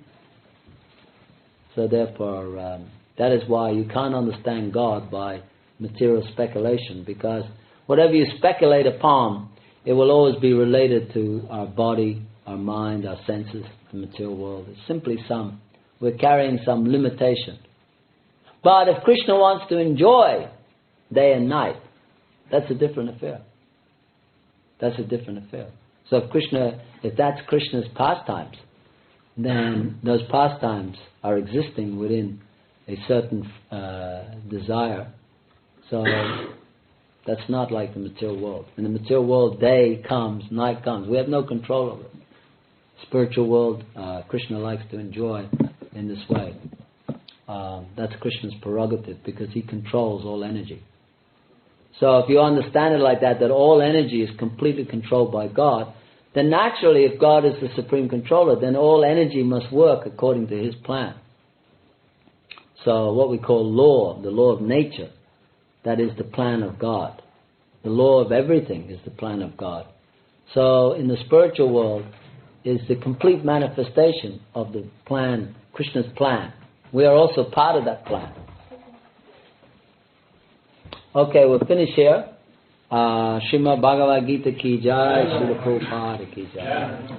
S2: So therefore, that is why you can't understand God by material speculation, because whatever you speculate upon, it will always be related to our body, our mind, our senses, the material world. It's simply we're carrying some limitation. But if Krishna wants to enjoy day and night, that's a different affair. That's a different affair. So if that's Krishna's pastimes, then those pastimes are existing within a certain desire. So that's not like the material world. In the material world, day comes, night comes. We have no control over it. Spiritual world, Krishna likes to enjoy in this way. That's Krishna's prerogative, because he controls all energy. So if you understand it like that all energy is completely controlled by God, then naturally, if God is the supreme controller, then all energy must work according to his plan. So what we call law, the law of nature, that is the plan of God. The law of everything is the plan of God. So in the spiritual world is the complete manifestation of the plan, Krishna's plan. We are also part of that plan. Okay, we'll finish here. Srimad Bhagavad Gita ki jai, Srila Prabhupada ki jai.